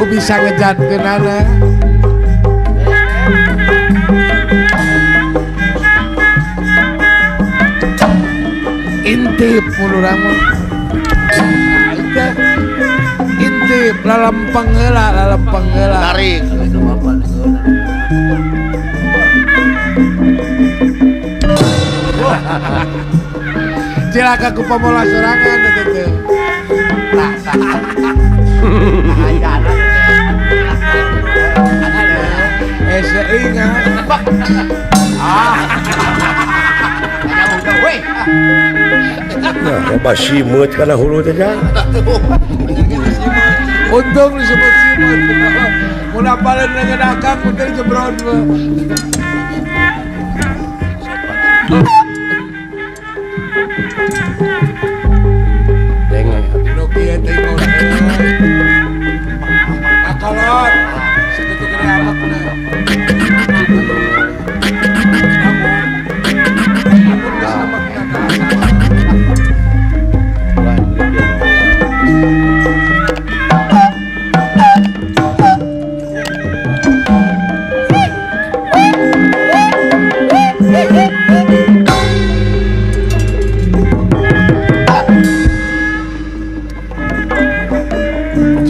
aku bisa ngejatkeun anak. Intip urang mah. Intip lalempeng heula. Tarik. Cilaka ku pamola sorangan teh. Seingat. Coba simut karena hulu saja. Untung disebut simut. Mun apalin dengan akang mungkin jebrod. Tengok. Nokia tengok. Akalon. Segitu gede amak na.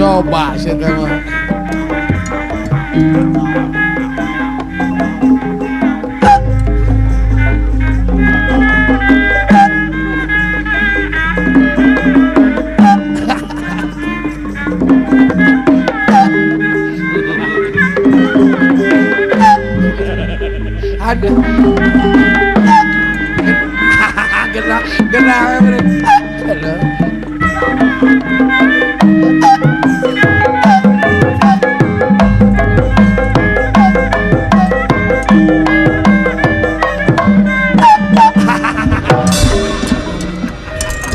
Coba sih teman. Ada. Genah.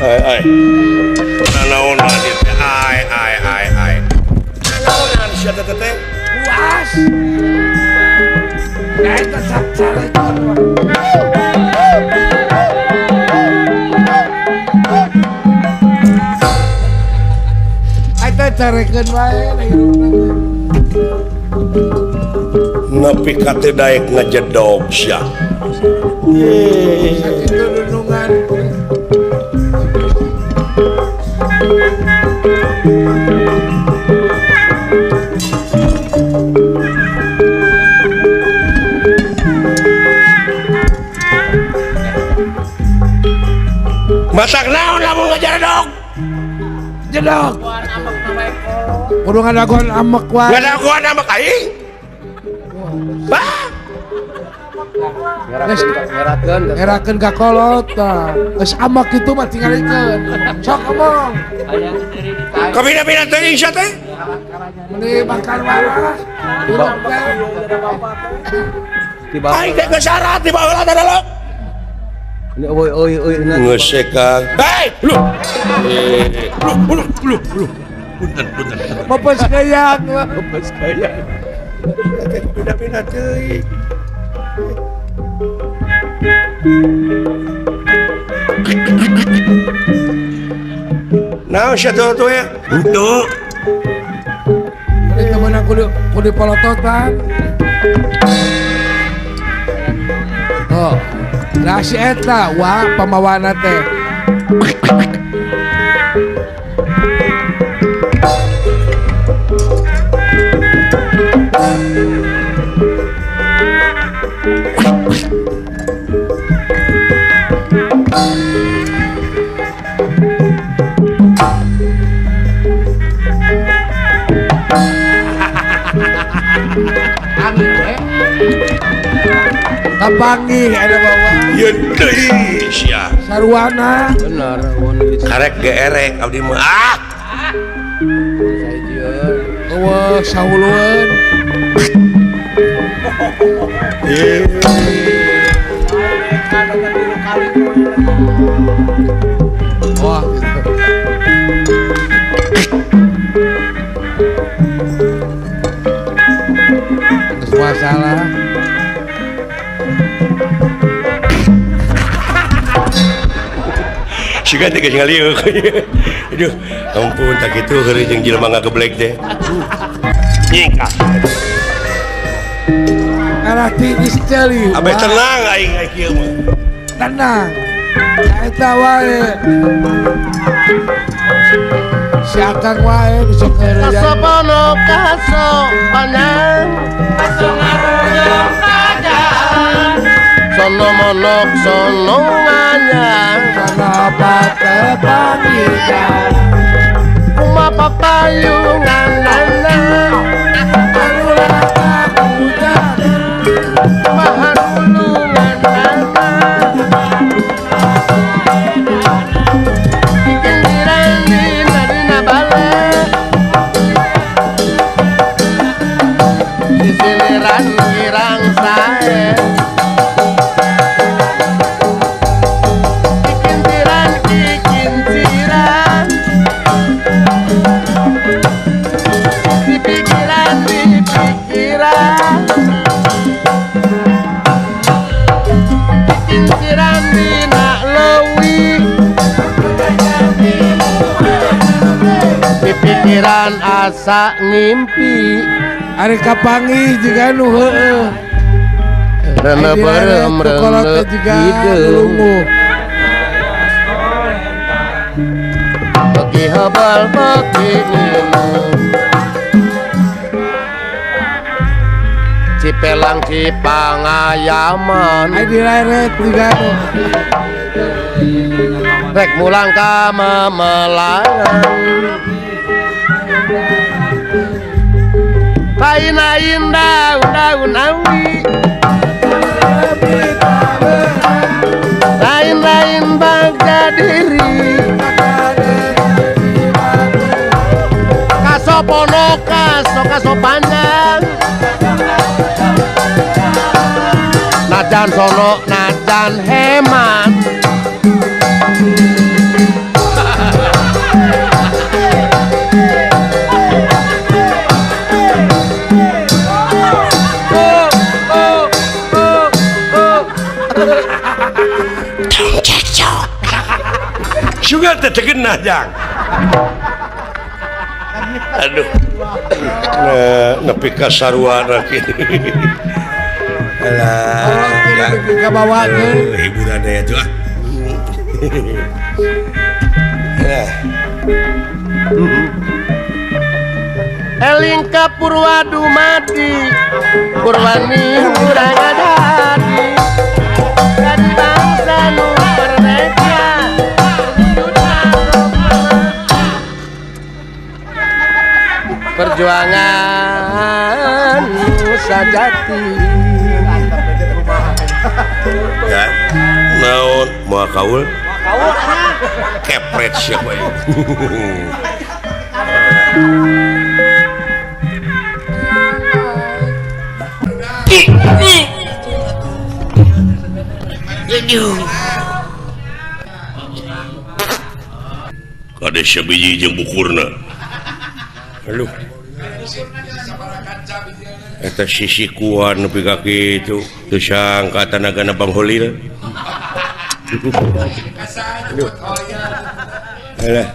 Ai. Naon tadi teh? Ai. Naon sia teh teh? Puas. Eta cak-cak. Eta carekeun wae Nepi ka teu daek ngajedog sia. Sakitu nunungan. Masak naon lamun ngajedog? Jedog. Kudu ngadaguan amek wae. Ngadaguan amek aing. Bah. Ngerakeun ka kolot tah. Geus amek kitu mah tingalikeun. Sok ngomong. Kabina-bina teuing sia teh? Meni bakar waras. Aing teh geus syarat di bawah teh dalam. Oi. Ngesekang. Hei, lu. Punten. Mapes gayang. Kabina-bina teuing. Naon sia tuh ya? Untuk. Meni temenan kudu polototan. Oh. Lah si eta wah pamawana teh. Kapanggih ada bawa. Ieu deui sia. Sarwana. Benar, Karek geerek abdi mah. Eueuh saulueun. Wah gitu. Terus masalah. Si siga teh geus ngaliuk. Aduh, ampun tak kitu heureuy jeung jelema ngageblek teh. Nyingkak. Arah titis celi. Abeh tenang aing kieu mah. Tenang. Eta wae. Si Akang wae besok heureuy. Kasopono kasopanang kaso ngaruyung kajang sono monok sono nganyang Kenapa teh pangidan? kuma papayungan nana Anulah hujan. maharulungan nana pinggiran dina dina balik sisiliran girang sae kikinciran kikinciran di pikiran kikinciran dina leuwih di pikiran asa ngimpi Ari kapangi juga nu heueuh. rene berem rene hideung bagi habal bagi nginum cipelang cipangayaman Ai dileret juga nu. rek mulang ka memelangan kain-ain daun-daun awi lain-lain bangga diri kasopono kaso panjang najan sono najan hemat Sugar teh tegenah jang. Aduh. Nepi ka sarua kieu. Alah, Ka bawa ke. hiburan aya tuh. eling ka Purwadumadi Purwani urang adadi jadi bangsa nu merdeka perjuangan nu sajati Ya, naon moal kaul? Kepret siapa ini? Kade sabiji jeung bukurna. Aduh. Eta sisi kuat nepi ka kitu teu sangka tanagana Bang Holil. Alah,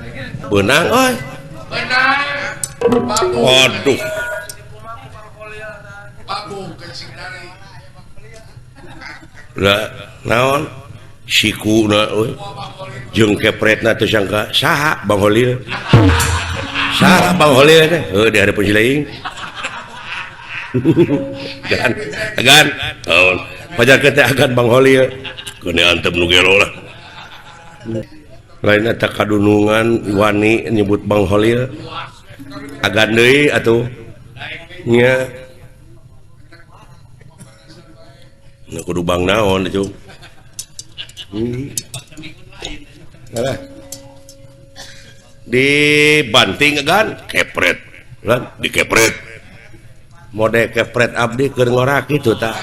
beunang oi. Waduh. Lah, naon? Sikuna euy. Jeung kepretna teu sangka saha Bang Holil. Saha Bang Holil teh? Heuh, di hadapan Cileing. Agan, tahun pajar kita akan Bang Holil kene antep nu gelo lah lain eta kadunungan wani nyebut Bang Holil agan deui atuh nya na kudu bang naon itu alah dibanting agan kepret lan dikepret mode kepret abdi keur ngorak kitu tah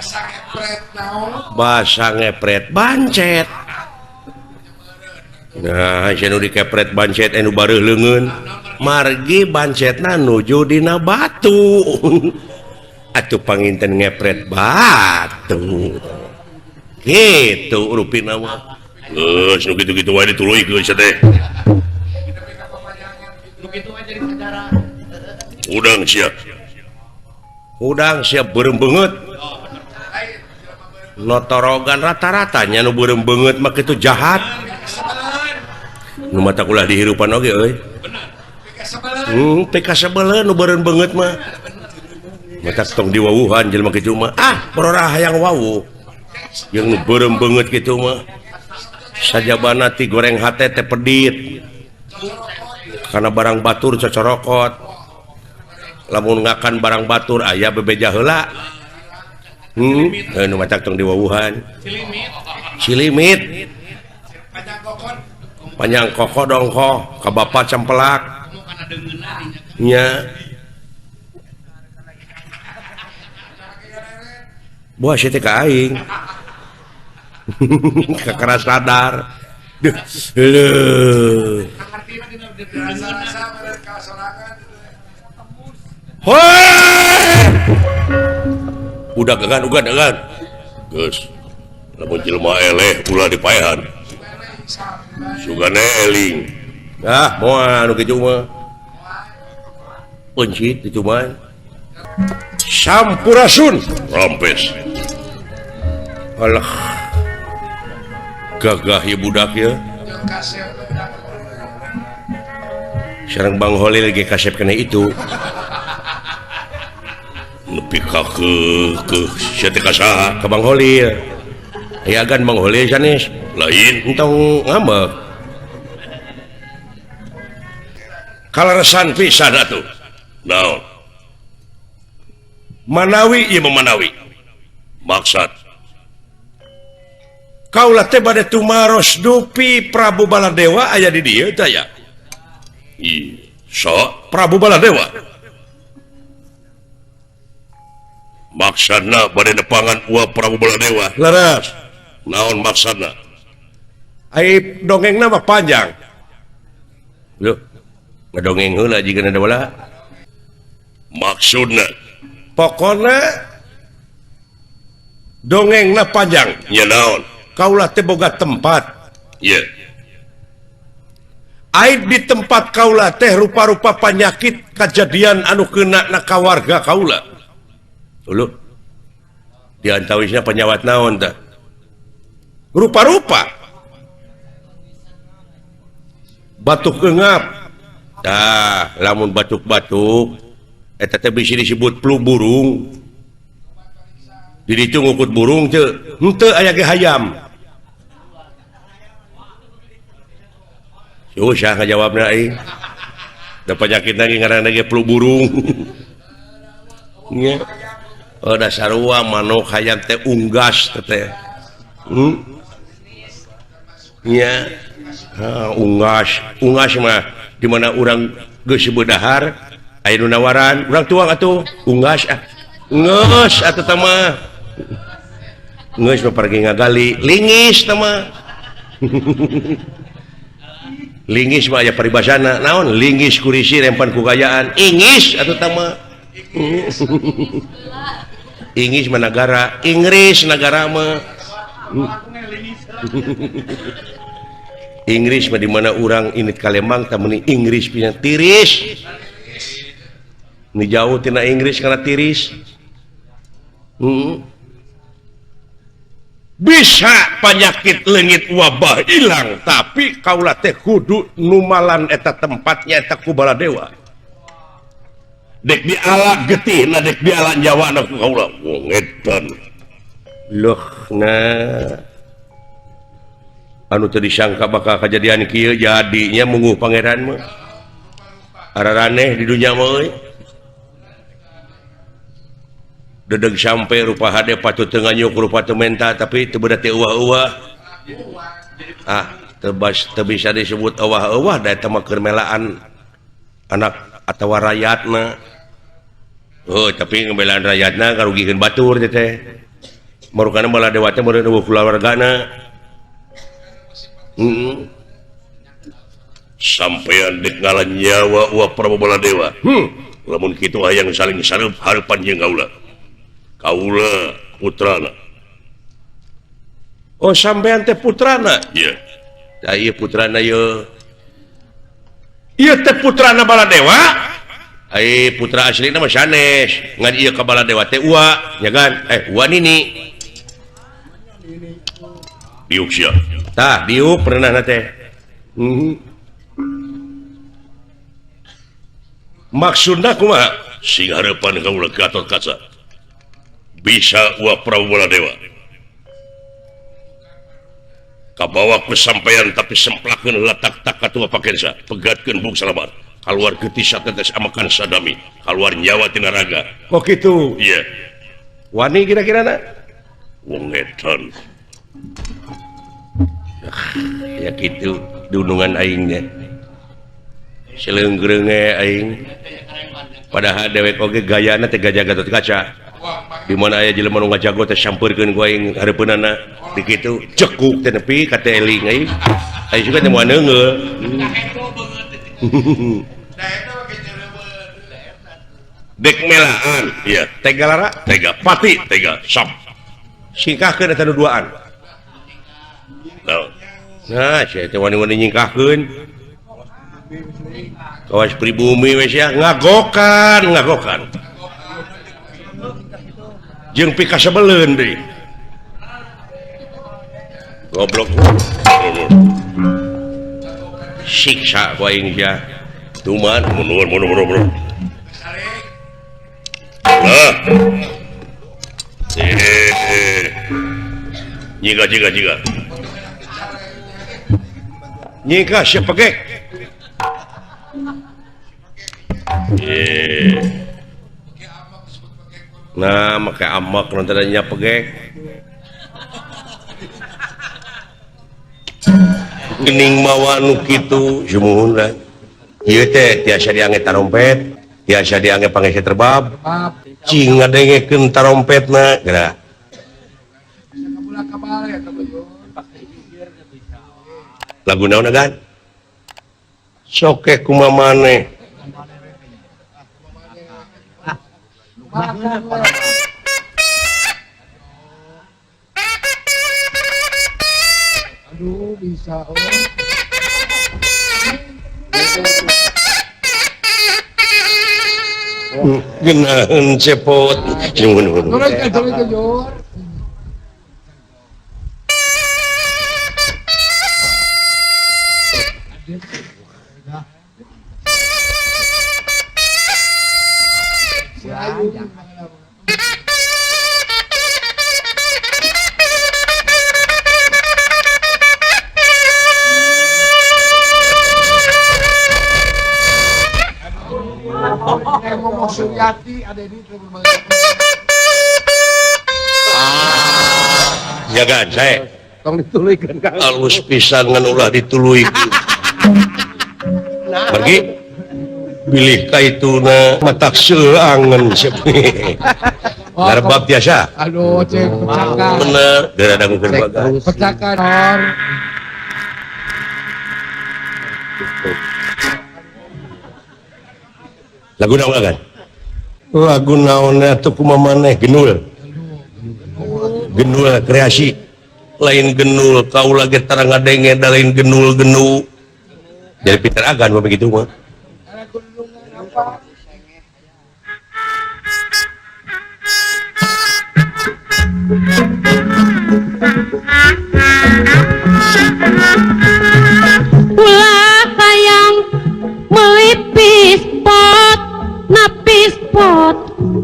bahasa ngepret bancet nah cenah dikepret bancet anu bareuh leungeun margi bancetna nuju dina batu atuh panginten ngepret batu kitu rupina mah gitu-gitu wae dituluykeun teh. Udang siap beureum beungeut. Notorogan rata-ratanya nu beureum beungeut mah kitu jahat. Nu mata kulah dihirupan oge euy. Teka sebeuleun nu beureum beungeut mah. Mata tong diwawuhan jelema kitu mah. Porora hayang wawu. Yang nu beureum beungeut kitu mah. Sajabana ti goreng hate teh pedit. Karena barang batur cocorokot. Lamun ngakan barang batur aya bebeja heula. Nu macak tong diwawuhan. Cilimit. Panjang koko dongko ka bapa cempelak. Nya. Buah si teh ka aing. Kakara sadar. Leuh. Udah gagan. Geus. Lamun jelema eleh ulah dipaehan. Sugane eling. Moal nu kitu mah. Pencit itu mah. Sampurasun rompes. Alah. Gagah ya budak ya. Sareng Bang Holil ge kasep kena itu. Nepi ka ke siete ka saha ka Bang Holil. Aya gan Bang Holil sanes lain entong ngambek. Kalaresan pisan atuh. Naon? Manawi ieu memanawi. Maksud kaulah teh bade tumaros dupi Prabu Baladewa aya di dieu teh aya. Prabu Baladewa. Maksudna bade nepangan uap Prabu Baladewa. Leres. Naon maksudna? Ai dongengna mah panjang. Loh. Ngadongeng heula jigana da bala. Maksudna pokona dongengna panjang. Nya naon? Kaulah teh boga tempat. Iya. Aib di tempat kaulah teh rupa-rupa penyakit kejadian anu kena na kawarga kaulah. Dulu diantawisnya penyawat naon tah? Rupa-rupa. Batuk engap. Lamun batuk-batuk eta teh bisa disebut flu burung. Di ditu ngukut burung teu? Henteu aya ge hayam. Susah ngajawabna aing. Da penyakit lagi ngaranna ge flu burung. Nya. Da sarua manuk hayam teh unggas teh. Nya. Unggas mah di mana urang geus beudahar aya nu nawaran, urang tuang atuh unggas ngeus atuh teh mah. Ngeus mah pergi ngagali, lingis teh mah. Lingis mah aya paribasana, naon? Lingis kurisi rempan ku gayaan, ingis atuh teh mah. Ingis mah negara, Inggris negara mah. Inggris mah di mana urang init Kalembang tamuni Inggris punya tiris. Ini jauh tina Inggris karena tiris. Bisa penyakit leungit wabah hilang, tapi kaulah teh kudu numalan eta tempatnya eta ku Baladewa. Dek diala getihna dek diala nyawana ku kaulah. Ngedan. Loh nah. Anu teu disangka bakal kejadian kieu jadinya munguh pangeran mah. Araraneh di dunya mah euy. Dedeg sampai rupa hade patut teu nganyuk rupa teu menta tapi teu beuda teh euwah-euwah. Teu bisa disebut euwah-euwah da eta mah keur melaan anak atawa rakyatna. Tapi ngebelaan rakyatna karugikeun batur teh. Marukana Baladewa teh meureun eueuh kulawargana. Sampean dek ngalan nyawa uap Prabu Baladewa. Lamun kitu hayang saling sareup hareupan jeung kaula putrana. Oh sampean teh putrana iya iya putrana iya teh putrana Baladewa putra asli nama sanes ngan iya ka Baladewa teh ua nya kan ua nini diuk sia tah diuk pernah teh maksudna kumaha sing harapan kaula Gatot Kaca bisa ua Prabu Baladewa kabawa kesampaian tapi semplakeun letak tak katua pakensa pegatkeun bung salamat keluar getis tetes amakan sadami keluar nyawa tina raga kok gitu iya wani kira-kira na wong edan ya gitu dunungan aingnya selenggrenge aing padahal dewek oge gayana teh gajah Gatot Kaca di mana aya jelema nu ngajago teh sampeurkeun ku aing hareupeunana di kitu cekuk teh nepi ka teh eling aing aing juga teh moal neungeul dek melaan iya tega lara tega pati tega sap singkahkeun eta nu duaan nah sia teh wani-wani nyingkahkeun kawas pribumi we sia ngagokan jeung pika sebeleun deui goblok siksa ku aing sia tuman mundur jika nyika siapa kek nah make amak nontonannya pegek gening mawa nu kitu sumuhun lah ieu teh tiasa diangge tarompet tiasa diangge pangese terbab cing ngadengekeun tarompetna geura lagu naon kan soke kumaha maneh aduh bisa genaheun cepot nyuhun ngomong Suryati ada di ya kan saya tong dituluykeun Kang alus pisan ngan ulah dituluykeun pergi bilih ka ituna matak seuangan ngarbab tiasa aduh cek pecakan bener dadangukeun bagas pecakan or lagu naon kan lagu naon atuh kumaha maneh genul kreasi lain genul kaula ge tara ngadenge da lain genul jadi Peter Agan begitu mah ulah hayang melipis pot napis pot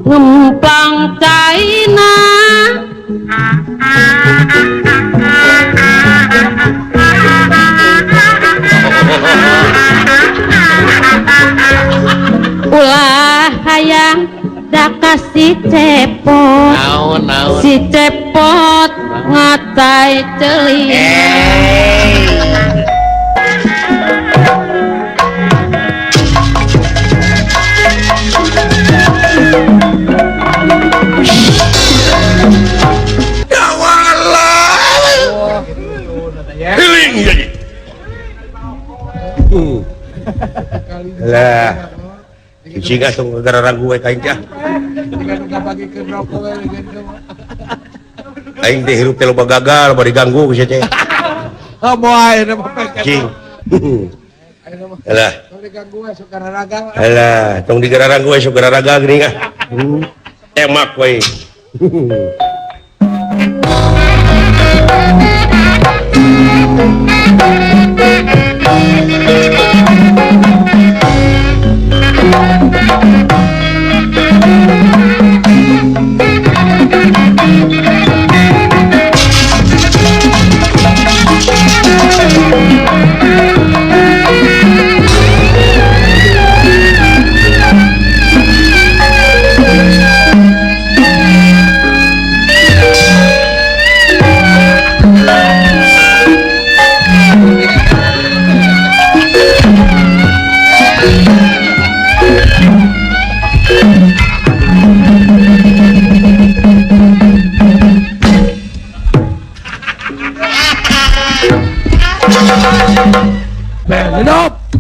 ngempang caina ulah hayang da kasih cepot si cepot ngatai celing healing jadi lah sehingga gara-gara gue kain teh dengan bagikeun rokok we aing teh hirup teh loba gagal bari diganggu ku sia teh moal ayeuna mah cing ayeuna mah alah tong diganggu we sok gararaga alah tong digararang gue sok gararaga geuning ah emak we hidup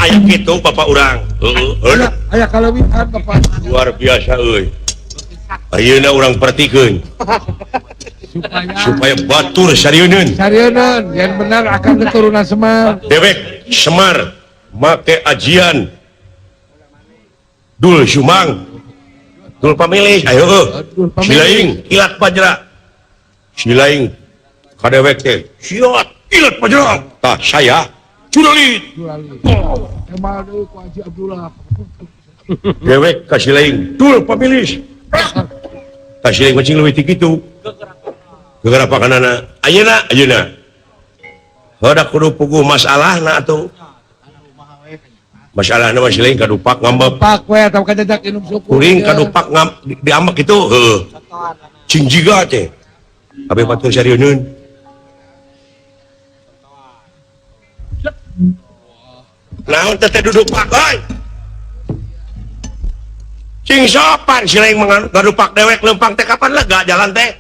aya kitu bapak urang heueuh aya kalewitan bapak luar biasa euy ayeuna urang pertikeun supaya batur sarieun sarieun yang benar akan keturunan Semar dewek Semar make ajian dul sumang dul pamilih ayo silaing kilat pajra silaing kadewek teh siat kilat pajra tah saya cudalit Kemal deui ku Haji Abdullah dewek ka silaing dul pamilih ka silaing macing leuwih ti kitu gara pakanana ayeuna hodak kudu puguh masalahna atuh masalahna mah silaing kadupak ngambek pak we atawa kajajak inum suku kuring kadupak diambek itu cing jiga teh abe batur sarieun naon teh duduk pak euy cing sopan silaing ngadupak dewek leumpang teh kapan lega jalan teh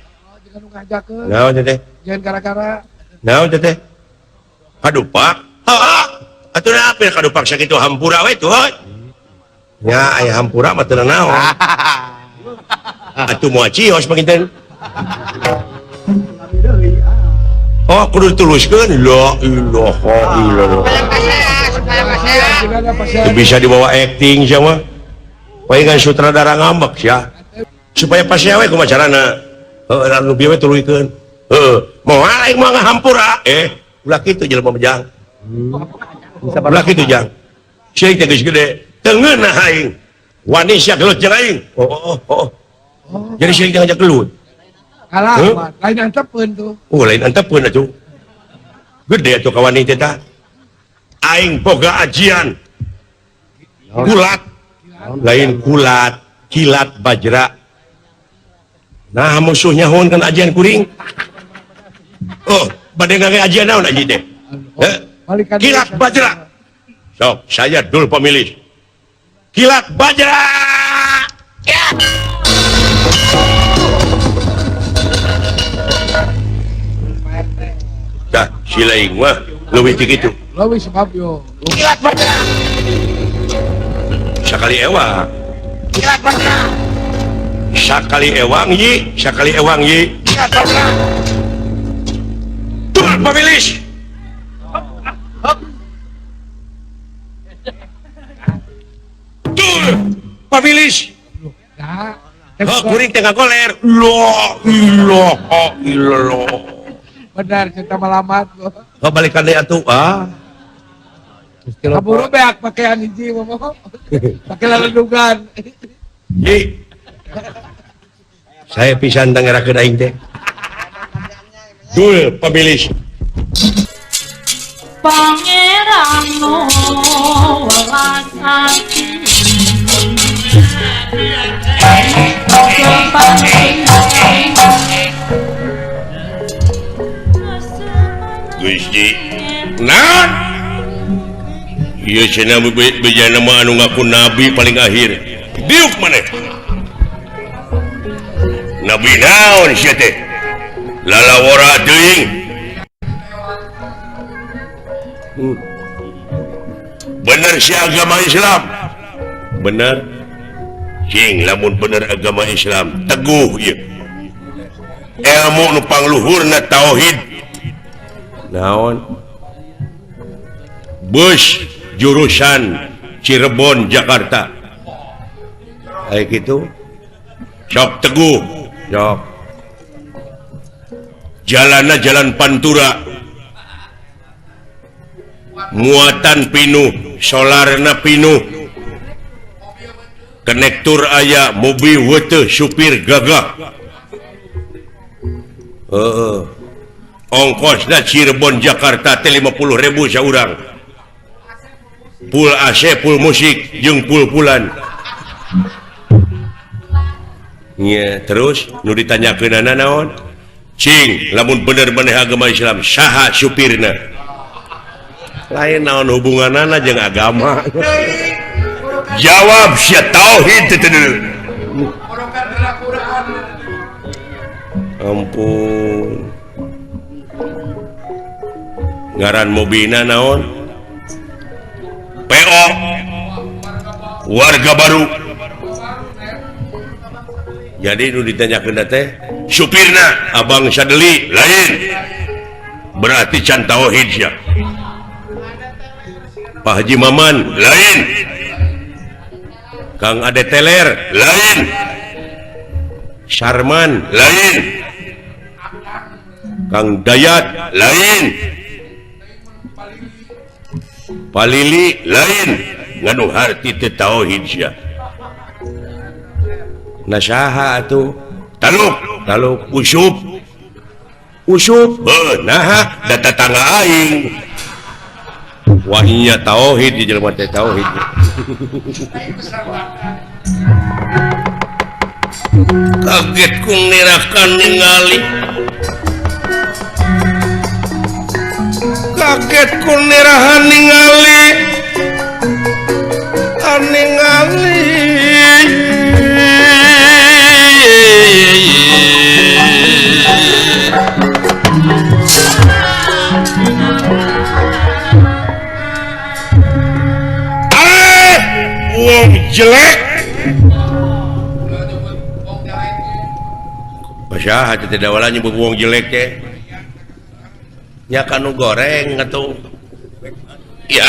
jangan ngajakeun naon teh jangan gara-gara naon teh kadupak heeh atuh apa kadupak sakitu hampura we tuh nya aya hampura mah teu naon atuh moal cios panginten oh kudu dituluskeun la ilaha illallah bisa dibawa acting sia mah palingan sutradara ngambek sia supaya pas sia we kumaha carana heuh anu bieu we tuluykeun heuh moal aing mah ngahampura ulah kitu jelema bejang ulah kitu jang sia teh geus gede teu ngeunah aing wani sia gelut jeung aing oh jadi sia teh ngajak gelut kalah lain antepeun tuh lain antepeun atuh gede atuh ka wani teh tah aing boga ajian kulat lain kulat kilat bajra nah musuhnya hon kan ajian kuring oh bade ngage ajian naon aji teh kilat bajra sok saya dul pemilih kilat bajra ya dah silaing mah leuwih ti kitu leuwih sebab yo kilat bajra sakali ewang kilat bajra sakali ewang yi kilat bajra dul pemilih dul pemilih nah kuring tengah goler la ilaha illallah benar cinta malamat balikan deh atuh kaburu beak pakaian hiji mah pakai lalungan Ji saya pisan tangerakeun aing teh dul pemilih Pangeran nu welas ati Gusti naon ieu cenah bejana mah anu ngaku nabi paling akhir diuk maneh nabi naon sia teh lalawara teuing bener si agama Islam bener cing lamun bener agama Islam teguh ieu ilmu nupang luhurna tauhid naon bus jurusan Cirebon Jakarta kayak gitu sok teguh sok jalan Pantura muatan pinuh solarna pinuh konektor aya mobil wete supir gagah ongkosna Cirebon Jakarta teh 50.000 saurang full AC full musik jeung full-pullan nya terus nu ditanyakeunana naon cing lamun bener-bener agama Islam saha supirna lain naon hubunganana jeung agama jawab sia tauhid teu ampun ngaran mobilna naon PO warga baru jadi nu ditanyakeun teh supirna abang sadeli lain berarti can tauhid sia Pak Haji Maman lain Kang Ade Teler lain Sarman lain Kang Dayat lain Palili lain nganu harti teu tauhid sia nasaha atuh taluk usup nah da tetangga aing wahinya tauhid di jelema teh tauhid kaget kung nirakan ningali kaget kung nirahan ningali wong jelek pasah teh tidak wala nyebut wong jelek teh nya kanu goreng atuh ya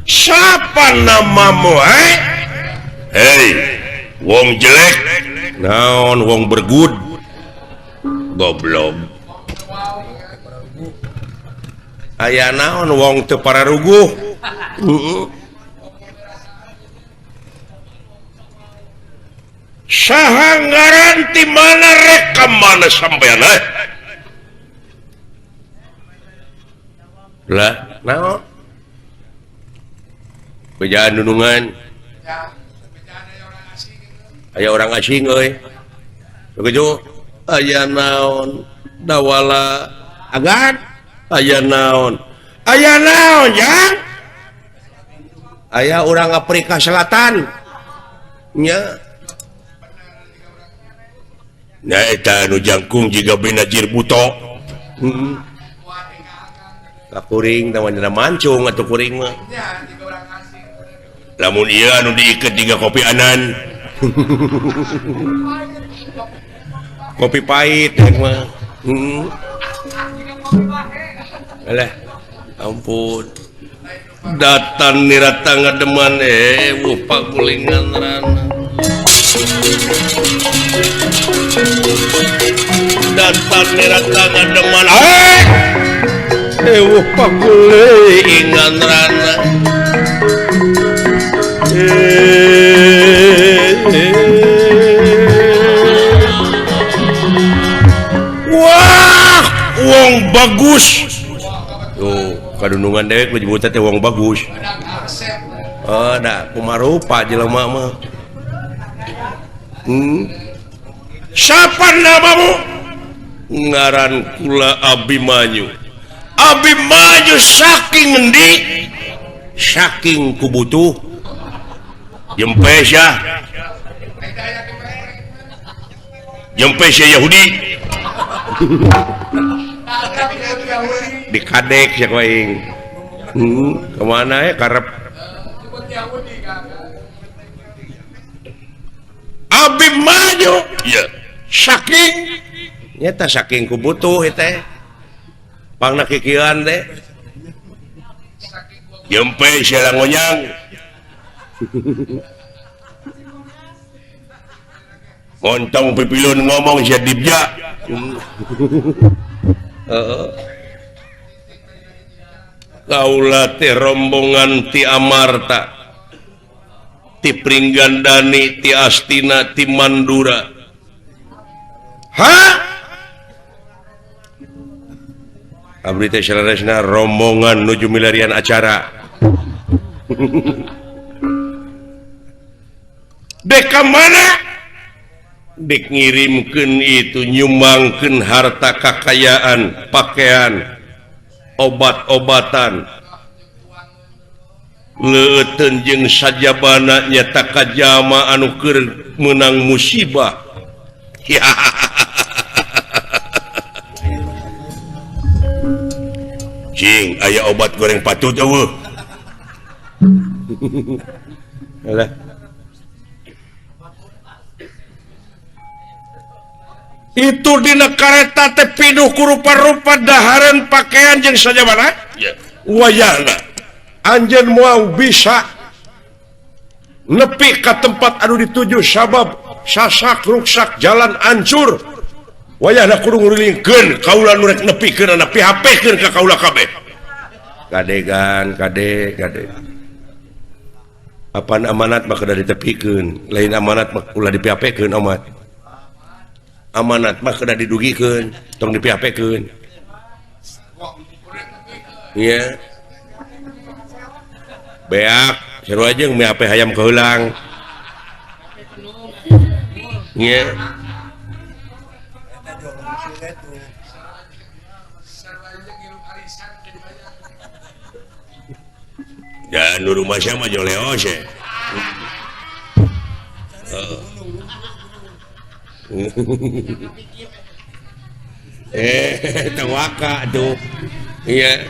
siapa namamu hei wong jelek naon wong bergud goblok aya naon wong teu pararuguh saha ngaranti mana rekam mana sampean lah naon bejaan nunungan aya orang asing euy begitu aya naon dawala agan aya naon jang aya orang Afrika Selatan nya nah eta anu jangkung jiga binajir buto kakuring tamanna mancung atau kuring mah lamun ieu anu diiket jiga kopi anan kopi pahit mah alah ampun datan nirata ngademan wupa kulingan rana datan nirata ngademan wupa kulingan rana wah wong bagus tuh kadunungan dewek menyebutnya teh wong bagus ada kumarupa jelema mah siapa namamu ngaran kula Abimanyu saking endi saking kubutuh jempesya Yahudi dikadek sia aing kemana ya karep Abimanyu ya saking nyata saking ku butuh teh pangna kikieuan teh jempe sia ngonyang montong pipilun ngomong sia dibja kaula teh rombongan ti Amarta ti Pringgandani ti Astina ti Mandura abdi teh salaresna rombongan nuju milarian acara dek ka mana dek ngirimkeun itu nyumbangkeun harta kakayaan pakaian obat-obatan leuteun jeung sajabana nyata kajama anu keur meunang musibah cing aya obat goreng patut eueuh alah itu dina kareta teh pinuh ku rupa-rupa dahareun pakaian jeung sajabana wayahna anjeun moal bisa nepi ka tempat anu dituju sabab sasak ruksak jalan hancur wayahna kudu ngurilingkeun kaula nu rek nepikeun PHP-keun ka kaula kabeh kadegan kade apaan amanat mah kada ditepikeun lain amanat mah ulah di PHP-keun amanat mah kada didugikeun tong di PHP-keun iya beak seru aja nge HP hayam keulang iya ya nu rumah sia mah joleos ya tawaka tuh iya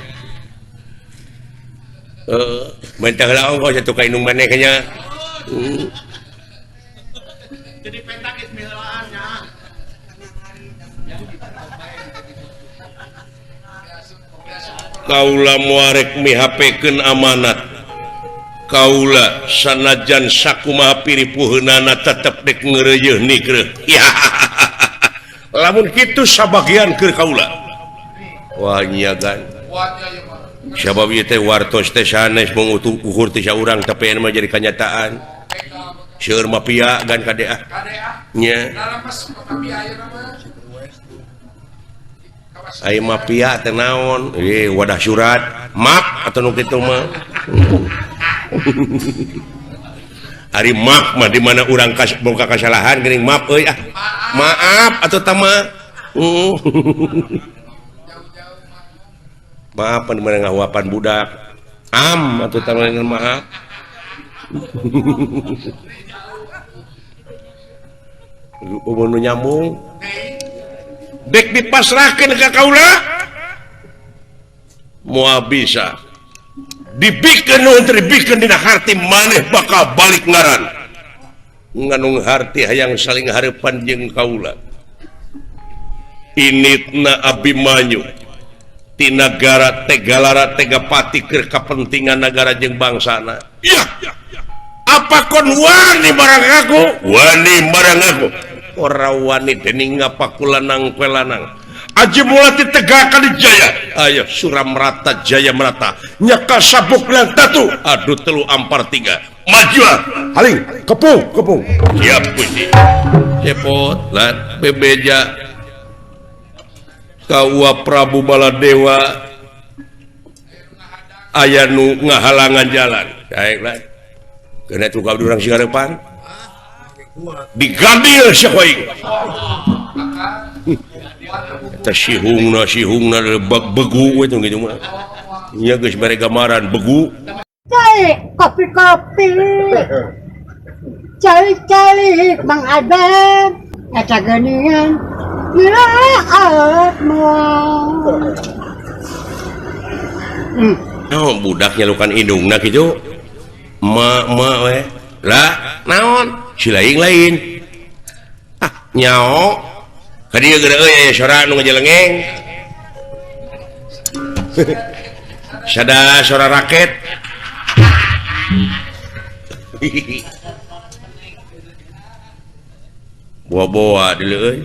mentah lah kau jatuh ka indung maneh nya jadi pentak ismilaannya kaula muarek mihapekeun amanat kaula sanajan sakumaha piripuheunana tetep dek ngeureuyeuh nikreuh ya lamun kitu sabagian keur kaula wah nyiagan sabab ieu teh wartos teh sanes mung ukur ti saurang tapi mah jadi kenyataan seueur mah pia gan kadea nya aya mah pia teh naon wadah surat maaf atuh nu kitu mah ari maaf mah di mana urang boga kasalahan geuning maaf euy maaf atuh tama maaf di mana ngahuapan budak atuh tama maaf nu nyambung dek dipasrahkeun ka kaula moal bisa dibikeun nu dibikeun dina harti maneh bakal balik ngaran nganung harti hayang saling hareupan jeung kaula initna Abimanyu ti nagara Tegalara Tegapati keur kapentingan nagara jeung bangsana iya apa kon wani barang aku ora wani dening ngapakulanang pelanang aji mulati tegakan jaya ayo Suramrata Jaya Merata nyaka sabuk lang tatu aduh telu ampar tiga majulah haling kepung siap puji cepot lan bebeja kaua Prabu Baladewa aya nu ngahalangan jalan baiklah kena tukang urang sigarepan digambil syakoing eta sihungna begu itu gitu mah nya geus bare gambaran begu kopi cari Bang Adam eta geuningan oh budak nyalukan indungna kitu ma we lah naon si lain nyao ka dieu geura aya sora nu ngajelengeng sada sora raket boa-boa deuleu euy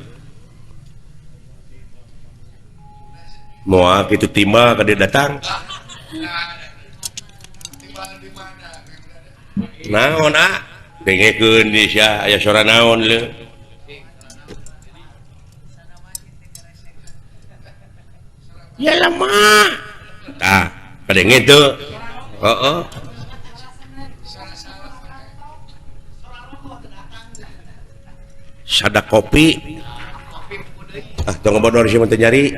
moal kitu timba ka dieu datang naon dengekeun di sia aya sora naon le ya lemah tah kadenge teu heeh sada kopi tong bodor sih teu nyari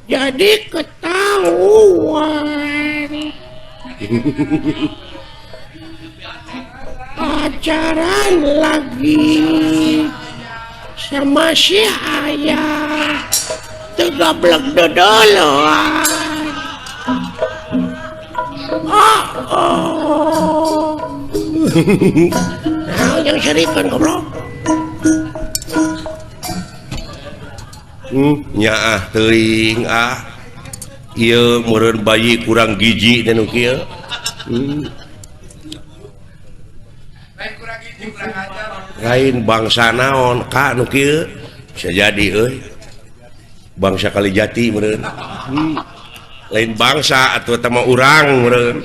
jadi ketahuan pacaran lagi sama si ayah tegablek dodoloan nah yang serikan goblok nyaah teuing ieu meureun bayi kurang giji teh nu kieu lain bangsa naon ka nu kieu bisa jadi euy bangsa Kalijati meureun lain bangsa atuh teh mah urang meureun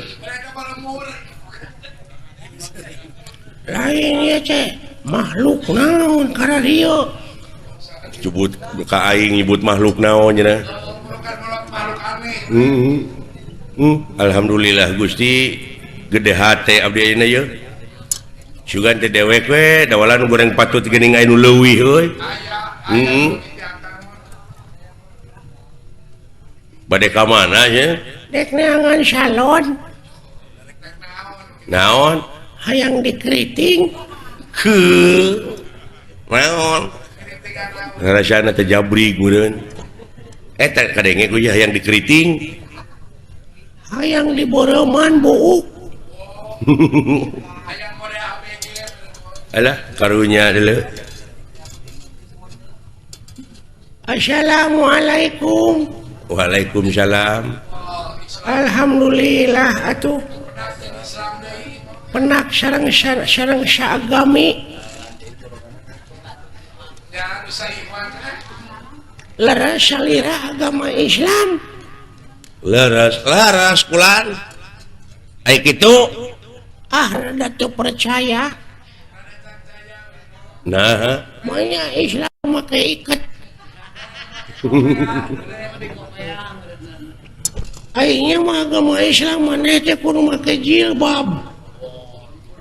lain ieu teh makhluk naon kana dieu nyebut ka aing nyebut makhluk naon cenah alhamdulillah Gusti gede hate abdi ayeuna ye sugan teh dewek we dawalan goreng patut geuning aya nu leuwih euy bade ka mana nya dek neangan salon naon hayang dikeriting naon rasana teh jabrig meureun eta kadenge ku hayang dikeriting hayang diboroman buuk alah karunya deuleu assalamualaikum waalaikumsalam alhamdulillah atuh penak sareng saagami leres salira agama Islam leres kulan ai kitu rada teu percaya nah manya Islam make iket aingnya mah agama Islam maneh teh kudu make jilbab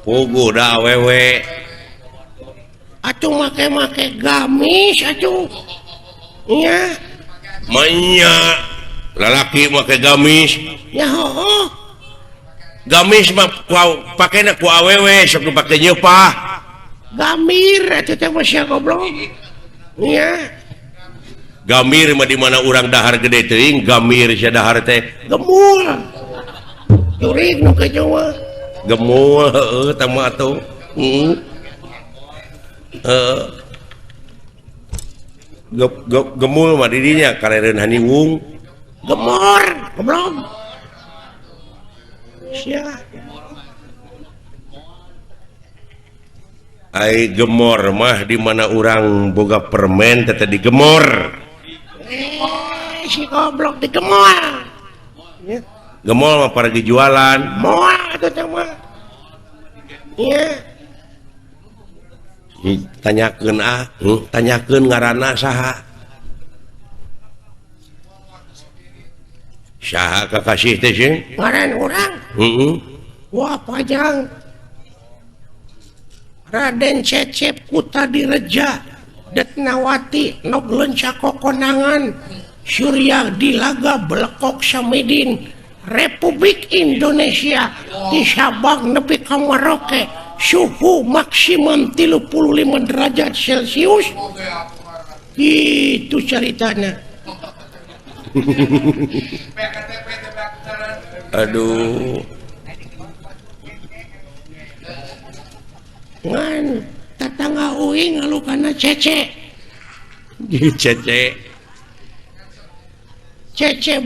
pugu da awewe atuh make gamis atuh nya manya lalaki make gamis ya heuh gamis mah pakena ku awewe sok dipake nyeupah gamir atuh teh mah sia goblok nya gamir mah di mana urang dahar gede teuing gamir sia dahar teh gemul jurig nu kitu mah gemul heueuh tah mah atuh gemul mah didinya karereun haniwung gemor goblok sia ai gemor mah di mana urang boga permen teh digemor si goblok digemor gemol mah paragi jualan moal atuh teh mah iya tanyakeun tanyakeun ngaranna saha saha kakasih teh sih ngaran urang wah pajang Raden Cecep Kuta Direja Detnawati Noglenca Kokonangan Surya Dilaga Blekok Samidin Republik Indonesia di Sabang nepi ka Maroke suhu maksimum 35 derajat Celcius itu ceritanya aduh ngan tetangga uing ngalukana cece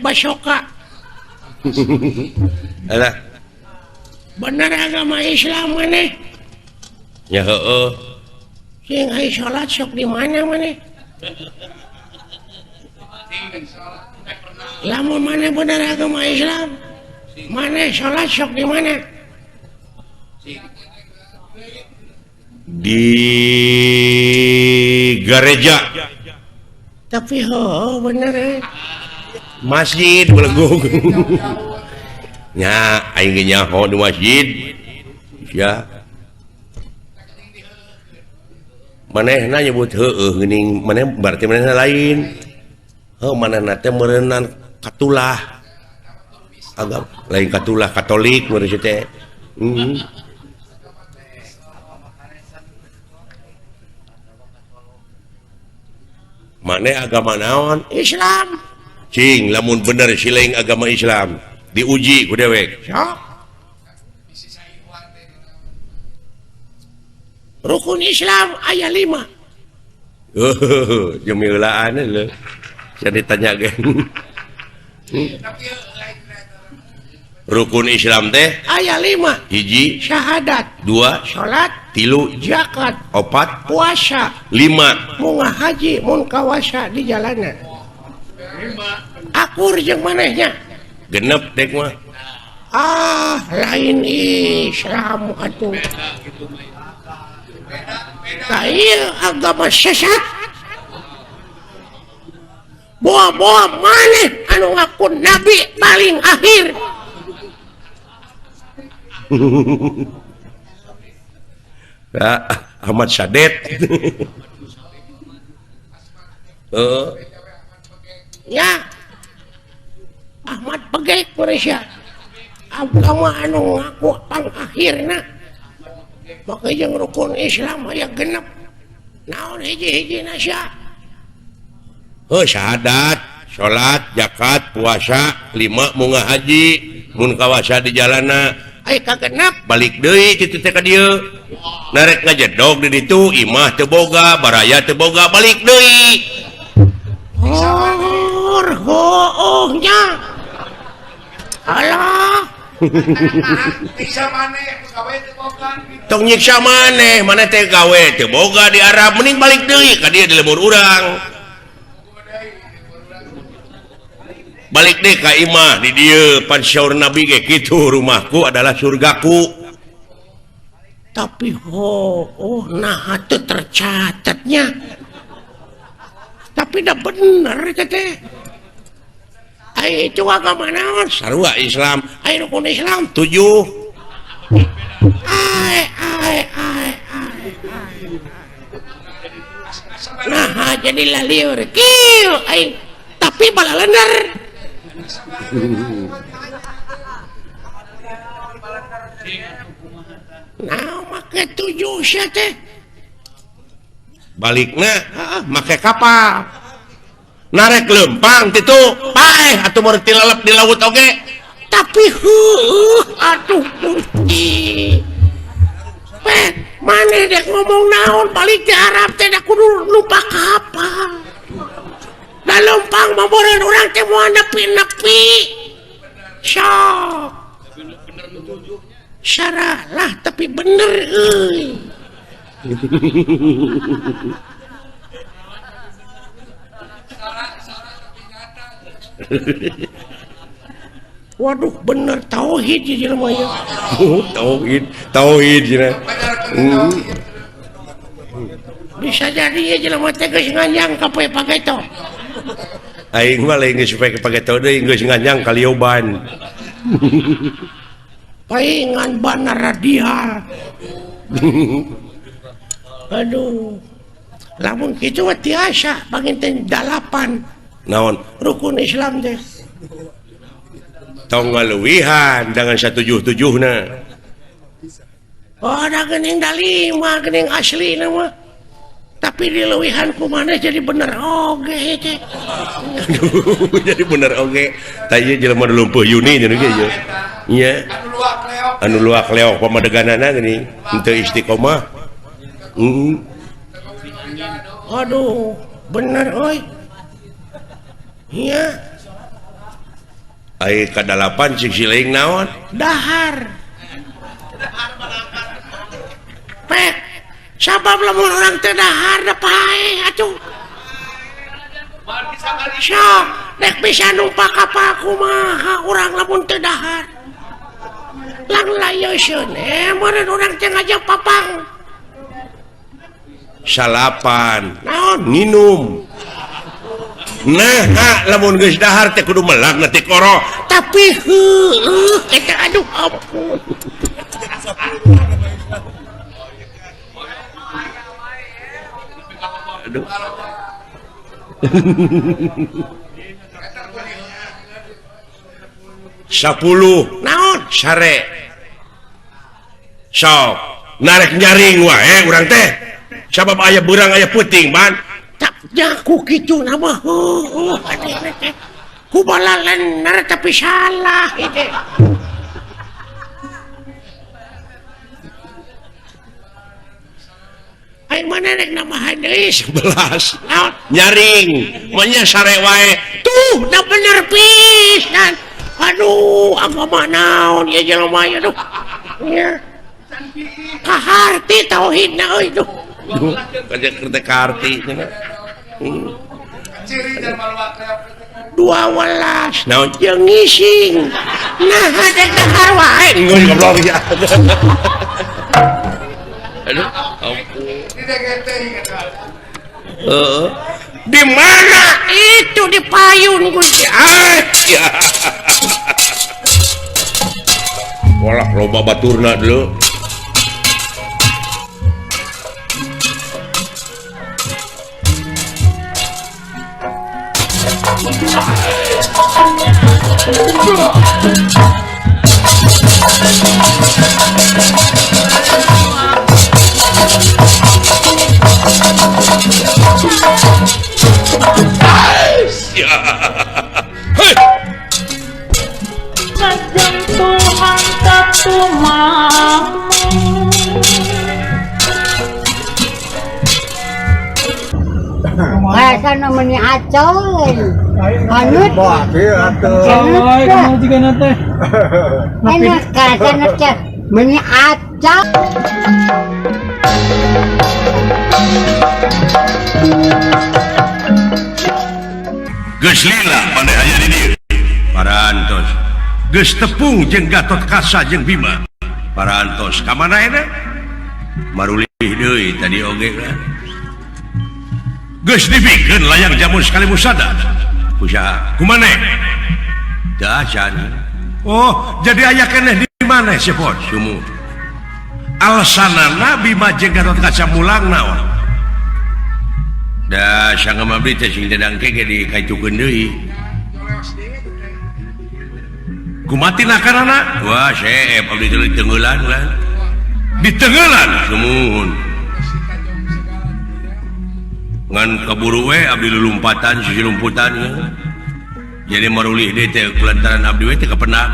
basoka alah bener agama Islam maneh ya heeh sing aya salat sok di mana maneh lamun maneh bener agama Islam maneh salat sok di mana di gereja tapi bener masjid belegung nya aing ge nyaho di masjid ya manehna nyebut heueuh geuning maneh berarti manehna lain manehna teh meureunnan katulah agama lain katulah Katolik meureun teh maneh agama naon Islam cing lamun bener sileung agama Islam diuji ku dewek sok rukun Islam aya 5 jeung mieulaan leuh can ditanyakeun rukun Islam teh aya 5 hiji syahadat 2 salat 3 zakat 4 puasa 5 munggah haji mun kawasa di jalanan akur jeung manehnya genep dek mah lain Islam atuh ieu agama sesat boa-boa maneh anu ngaku nabi paling akhir Ahmad Sadet ya Ahmad Pegek Malaysia agama anu ngaku pang akhirna maka jeung rukun Islam aya genep naon hiji-hiji nasya syahadat salat zakat puasa 5 munggah haji mun kawasa di jalana aya kagenep balik deui kitu teh ka dieu narek ngajedog di ditu imah teu boga baraya teu boga balik deui hoohnya alah tong nyiksa maneh maneh teh gawe teu boga di Arab mending balik deui ka dieu di lemur urang balik deh ka imah di dieu pan syaur nabi ge kitu rumahku adalah surgaku tapi nah itu tercatatnya tapi dah bener teh itu agama naon sarua Islam rukun Islam 7 nah jadi laliur kieu tapi balalender nah make 7 sia teh balikna make kapal narek lempang titu paeh atuh meureun tilalep di laut oge tapi aduh maneh dek ngomong naon balik di Arab teh da kudu lupa kapal da lempang mah meureun urang teh moal nepi-nepi sok syaralah tapi bener euy waduh bener tauhid jelema ya tauhid cenah bisa jadi ya jelema teh geus nganjang ka poe pageto aing mah lain geus poe pageto deui geus nganjang ka lioban paingan bana radial aduh lamun kitu mah tiasa panginten 8 naon rukun Islam teh tong ngaluwihan dengan 177na ada geuning da 5 geuning asli mah tapi dileuwihan ku maneh jadi bener oge teh jadi bener oge tah ieu jelema lumpuh Yuni cenah ge ieu iya anu luak leok pamadeganana gini henteu istiqomah aduh bener oi iya ai kadalapan cik sileing naon dahar pek sabab lamun orang teu dahar da pae atuh sok rek bisa numpak kapal kumaha urang lamun teu dahar lang layoseun meureun urang teh ngajak papang salapan naon nginum nah lamun geus dahar teh kudu melag nanti koro tapi eta aduh ampun aduh 10 naon sare sok narek nyaring wae urang teh sabab aya beurang aya peuting man tak jaku kitu nama ku balalan nara tapi salah ide ai mana rek nama hadis 11 naon nyaring manya sare wae tuh da bener pisan aduh agama naon ya jelema ya duh ya kaharti tauhidna euy duh kaja kereta karti 12 naon jeung ngising nah ada dahar wae ngeuy goblok ya aduh di mana itu di payun Gusti ya walah loba baturna dulu Sajang Tuhan ketumamu Bahasa namanya acol. Kanut. Enak kasana teh meni acol. geus lila pandai aya di dieu parantos geus tepung jeung Gatot Kaca jeung Bima parantos ka mana eta marulih deui tadi oge kan geus dibikeun layang jamu sekali musada kusaha kumane dacan oh jadi aya keneh di mana sepot sumur alasanana Bima jeung Gatot Kaca mulang naon da sangga mabdi teh sing dedang kege di kaitukeun deui kumatina karana wah seep abdi teh tengeulan kan di tengeulan sumuhun ngan kaburu we abdi lulumpatan sisi lumputan kan? Jadi marulih deui teh kulantaran abdi we teh kapendak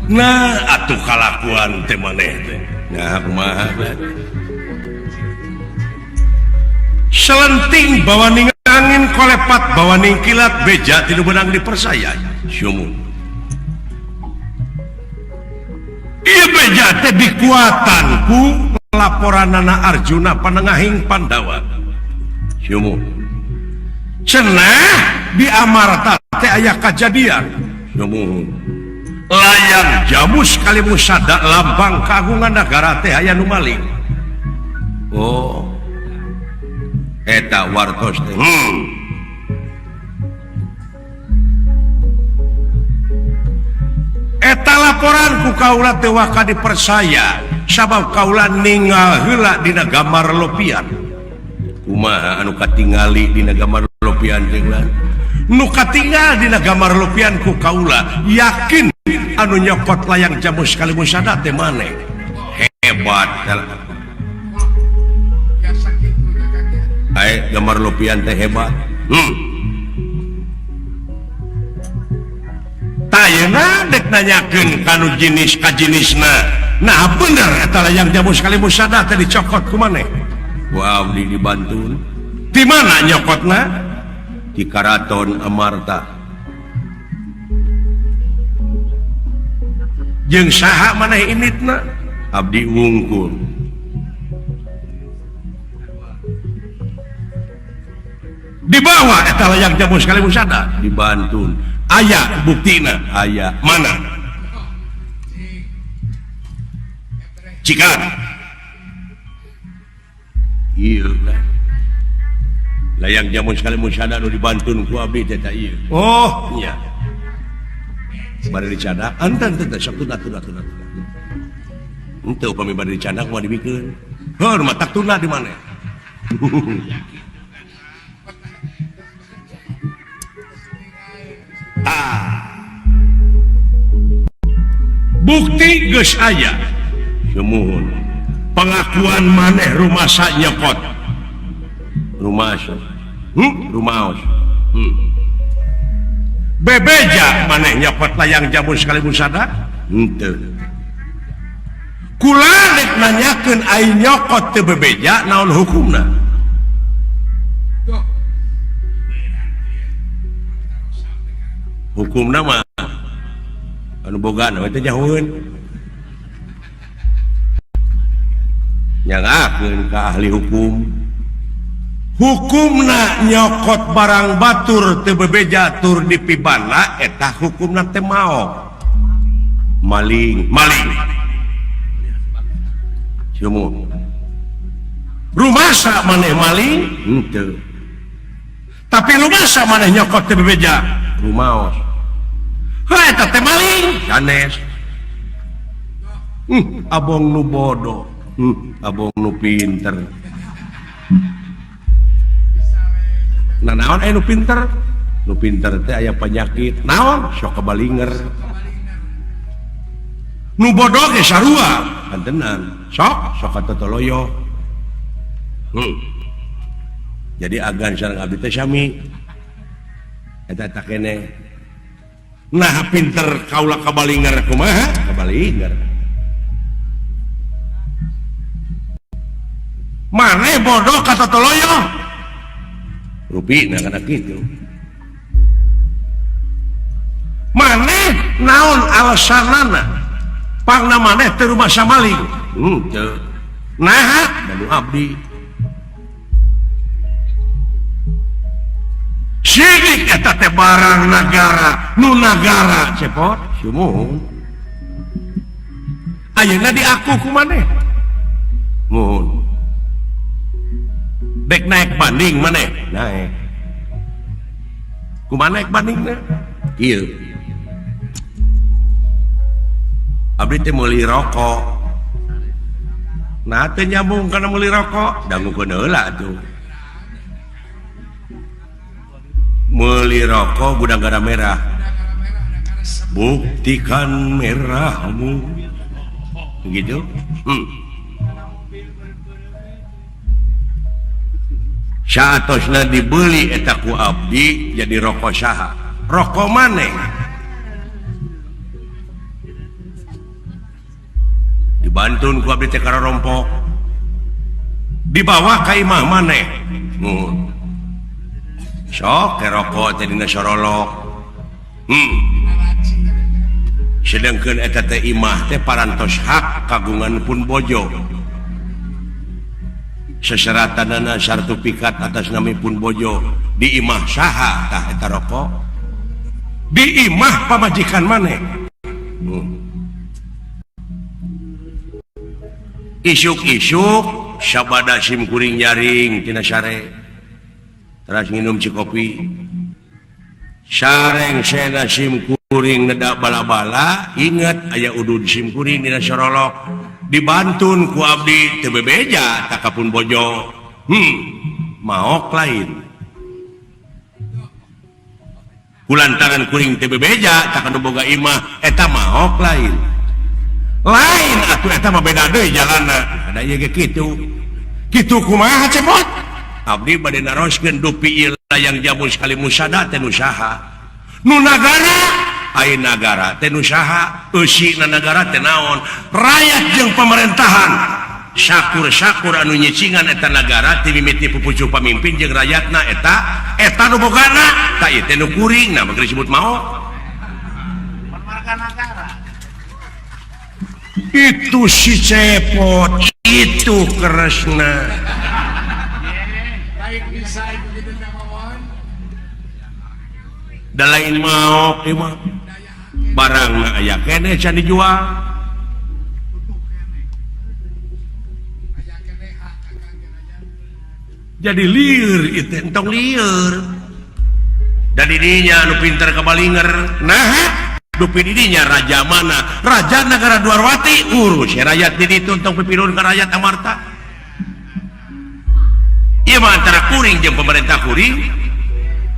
nah atuh kalakuan teh maneh teh nah kumaha selenting bawaning angin kolepat bawaning kilat beja tilu benang dipersaya syumun ieu beja teh dikuatan ku laporanana Arjuna panengahing Pandawa syumun cenah di Amarta teh aya kajadian syumun layang jamu sekali musada lambang kagungan negara teh aya nu maling oh eta wartos teh eta laporan ku kaula teh waka dipersaya sabab kaula ninggal heula dina gambar lopian kumaha anu katingali dina gambar lopian teh nu katinggal dina gambar lopian ku kaula yakin anu nyopot layang jamu sekali musada teh maneh hebat gambar lopian teh hebat tayana dek nanyakeun kanu jenis ka jenisna. Nah bener eta layang jamu sekali musada teh dicokot ku maneh. Ku abdi di Bantul. Di mana nyokotna? Di Karaton Amarta. Jeung saha maneh initna? Abdi wungkul. Di bawah eta layang jamu sekali musada di Bantul. Aya buktina, aya mana? Cikan. Iya lah. Layang jamu sekali musada nu di Bantul ku abdi teh ieu. Oh, nya. Bari dicada, antan teh sok tuna. Henteu upami bari dicada kumaha dibikeun. Heuh, mah tak tuna di mana? Bukti geus aya. Semuhun. Pengakuan maneh rumasa nyokot. Rumasa. Rumaos. Bebeja maneh nyokot layang jamu sekali musada? Henteu. Kula rek nanyakeun ai nyokot teu bebeja naon hukumna? Hukumna mah anu bogaan we teh jauheun. Nyangakeun ka ahli hukum. Hukumna nyokot barang batur teu bebeja tur dipibana eta hukumna teh maok. Maling. Cuma rumasa maneh maling? Henteu. Tapi rumasa maneh nyokot teu bebeja? Rumaos. Ha eta teh maling. Sanes. Abong nu bodoh. Abong nu pinter. Nah naon nu pinter? Nu pinter teh aya penyakit. Naon? Sok kabalinger. Nu bodoh ge sarua. Kantenan. Sok katotoloyo. Jadi agan sareng abdi teh sami. Eta tak kene. Nah pinter kaula kabalinger kumaha? Kabalinger. Mane bodoh kata toloyo. Rupina kana kitu. Mane naon alasanana? Pangna maneh teu rumasa maling. Teu. Naha danu abdi. Sirik eta teh barang nagara, nu nagara cepot, sumuhun. Ayeuna diaku ku maneh. Muhun. Dek naik banding maneh, naik. Kumaha naik bandingna? Ieu. Abdi teh meuli rokok. Nah teh nyambung kana meuli rokok, dangukeun heula atuh. Meuli rokok gudang garam merah. Buktikan merahmu. Begitu? Saatosna dibeli eta ku abdi jadi rokok saha? Rokok maneh. Dibantun ku abdi teh kararompok. Dibawa ka imah maneh. Sok ke rokok teh dina sorolok. Sedangkeun eta teh imah teh parantos hak kagungan pun bojo. Seseratanana sartifikat atas nami pun bojo di imah saha tah eta rokok? Di imah pamajikan maneh. Isuk-isuk sabada sim kuring nyaring tina sare. Teras nginum cikopi. Sareng sena sim kuring neda bala-bala, ingat aya udud sim kuring dina sorolok. Dibantun ku abdi teu bebeja takapun bojo. Maok lain. Kulantaran kuring teu bebeja tak anu boga imah eta maok lain. Lain atuh eta mah beda deui jalanna. Ada ieu ge kitu. Kitu kumaha cepot? Abdi bade naroskeun dupi ieu layang jamu sekali musada teh nu saha? Nu nagara negara ten usaha negara tenaon rakyat jeung pemerintahan syakur-syakur anu nyicingan eta negara timimiti pupucu pamimpin jeung rakyatna eta nu bogana ta ieu teh nu kuring nah bakal disebut maot itu si cepot itu keresna da lain maot ieu mah barangna aya keneh can dijual jadi lieur itu entong lieur dan didinya anu pinter kabalinger nah dupi didinya raja mana raja negara Dwarwati urus rakyat di ditu entong pipirun ke rakyat amarta ieu mah antara kuring jeung pemerintah kuring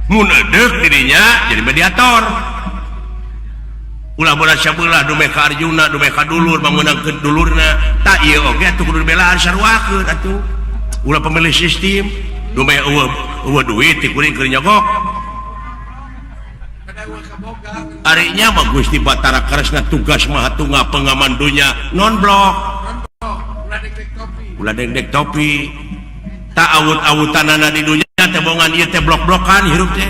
mun edeuk didinya jadi mediator ulah beula sabeula dume ka Arjuna dume ka dulur meunangkeun dulurna tak ieu oge atuh kudu dibelaan sarwakeun atuh ulah pemilih sistem dume eueuh duit ti kuring keur nyogok arinya mah Gusti Batara Karesna tugas mahatunga pengaman dunya non blok ulah dek topi tak awut-awutanana di dunya teh bongan ieu teh blok-blokan hirup teh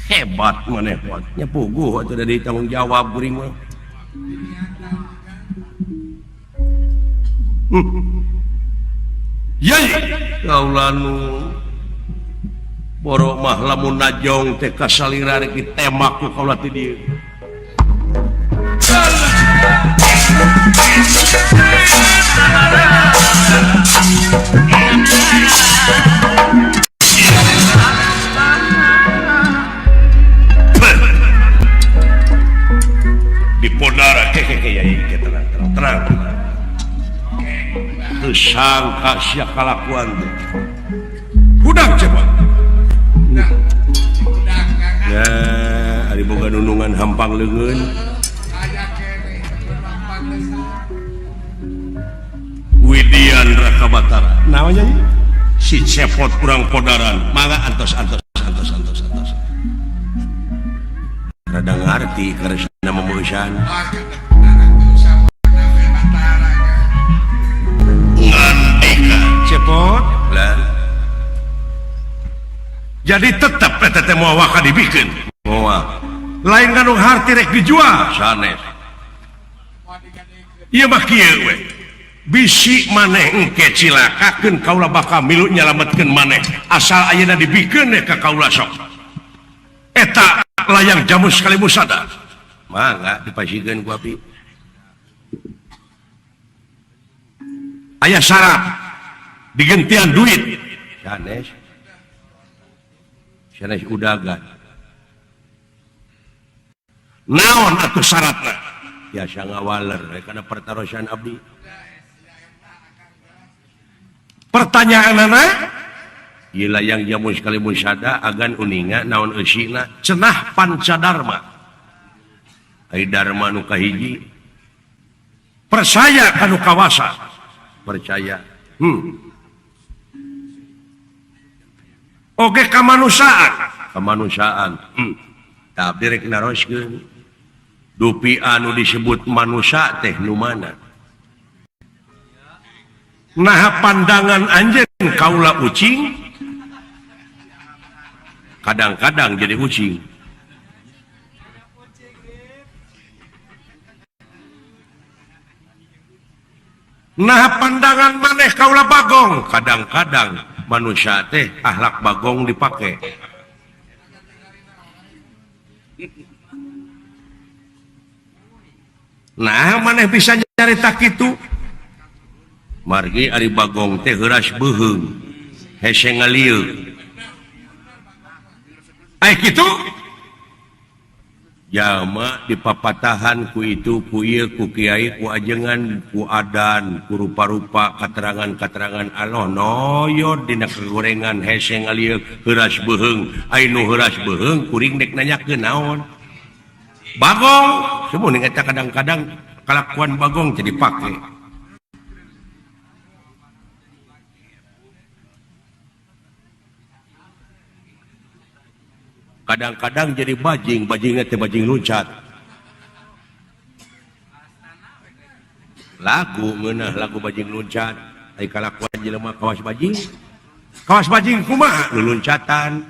hebat maneh nya puguh atuh da ditanggung jawab kuring mah yai kaulanu borok mah lamun najong teh kasalira rek ditemak ku kaula ti dieu di podara yai tenang sangka sia kalakuan udang coba ya ari boga nunungan hampang leungeun Widian Raka Batara naon nya si cepot kurang podaran mangga antos rada ngarti karesna memueusan cepot lah jadi tetap teh moal waka dibikeun moal lain kanu harti rek dijual sanes ieu mah kieu we bisi maneh engke cilakakeun kaula bakal milu nyalametkeun maneh asal ayeuna dibikeun ka kaula sok eta layang jamu sekali musada mangga dipasieun ku api aya syarat digentian duit sanes udagan naon atuh syaratna biasa ngawaler kana pertarosan abdi pertanyaanana ieu layang jamu sekali musada agan uninga naon eusina cenah pancadarma ai dharma nu kahiji percaya kanu kawasa percaya oke kemanusiaan tapi rek naroskeun dupi anu disebut manusia teh nu mana nah pandangan anjeun kaula ucing kadang-kadang jadi ucing nah pandangan maneh kaula bagong kadang-kadang manusia teh akhlak bagong dipake nah maneh bisa nyarita kitu margi ari bagong teh heuras beuheung hese ngalieu ai kitu jalma dipapatahan ku itu ku ieu ku kiai ku ajengan ku adan ku rupa-rupa katerangan-katerangan Allah noyo dina kegorengan hese ngalieu heuras beuheung ai nu heuras beuheung kuring dek nanyakeun naon bagong semuanya eta kadang-kadang kelakuan bagong jadi pake kadang-kadang jadi bajing teh bajing loncat lagu ngeunah lagu bajing loncat ai kalakuan jelema kawas bajing kumaha nu loncatan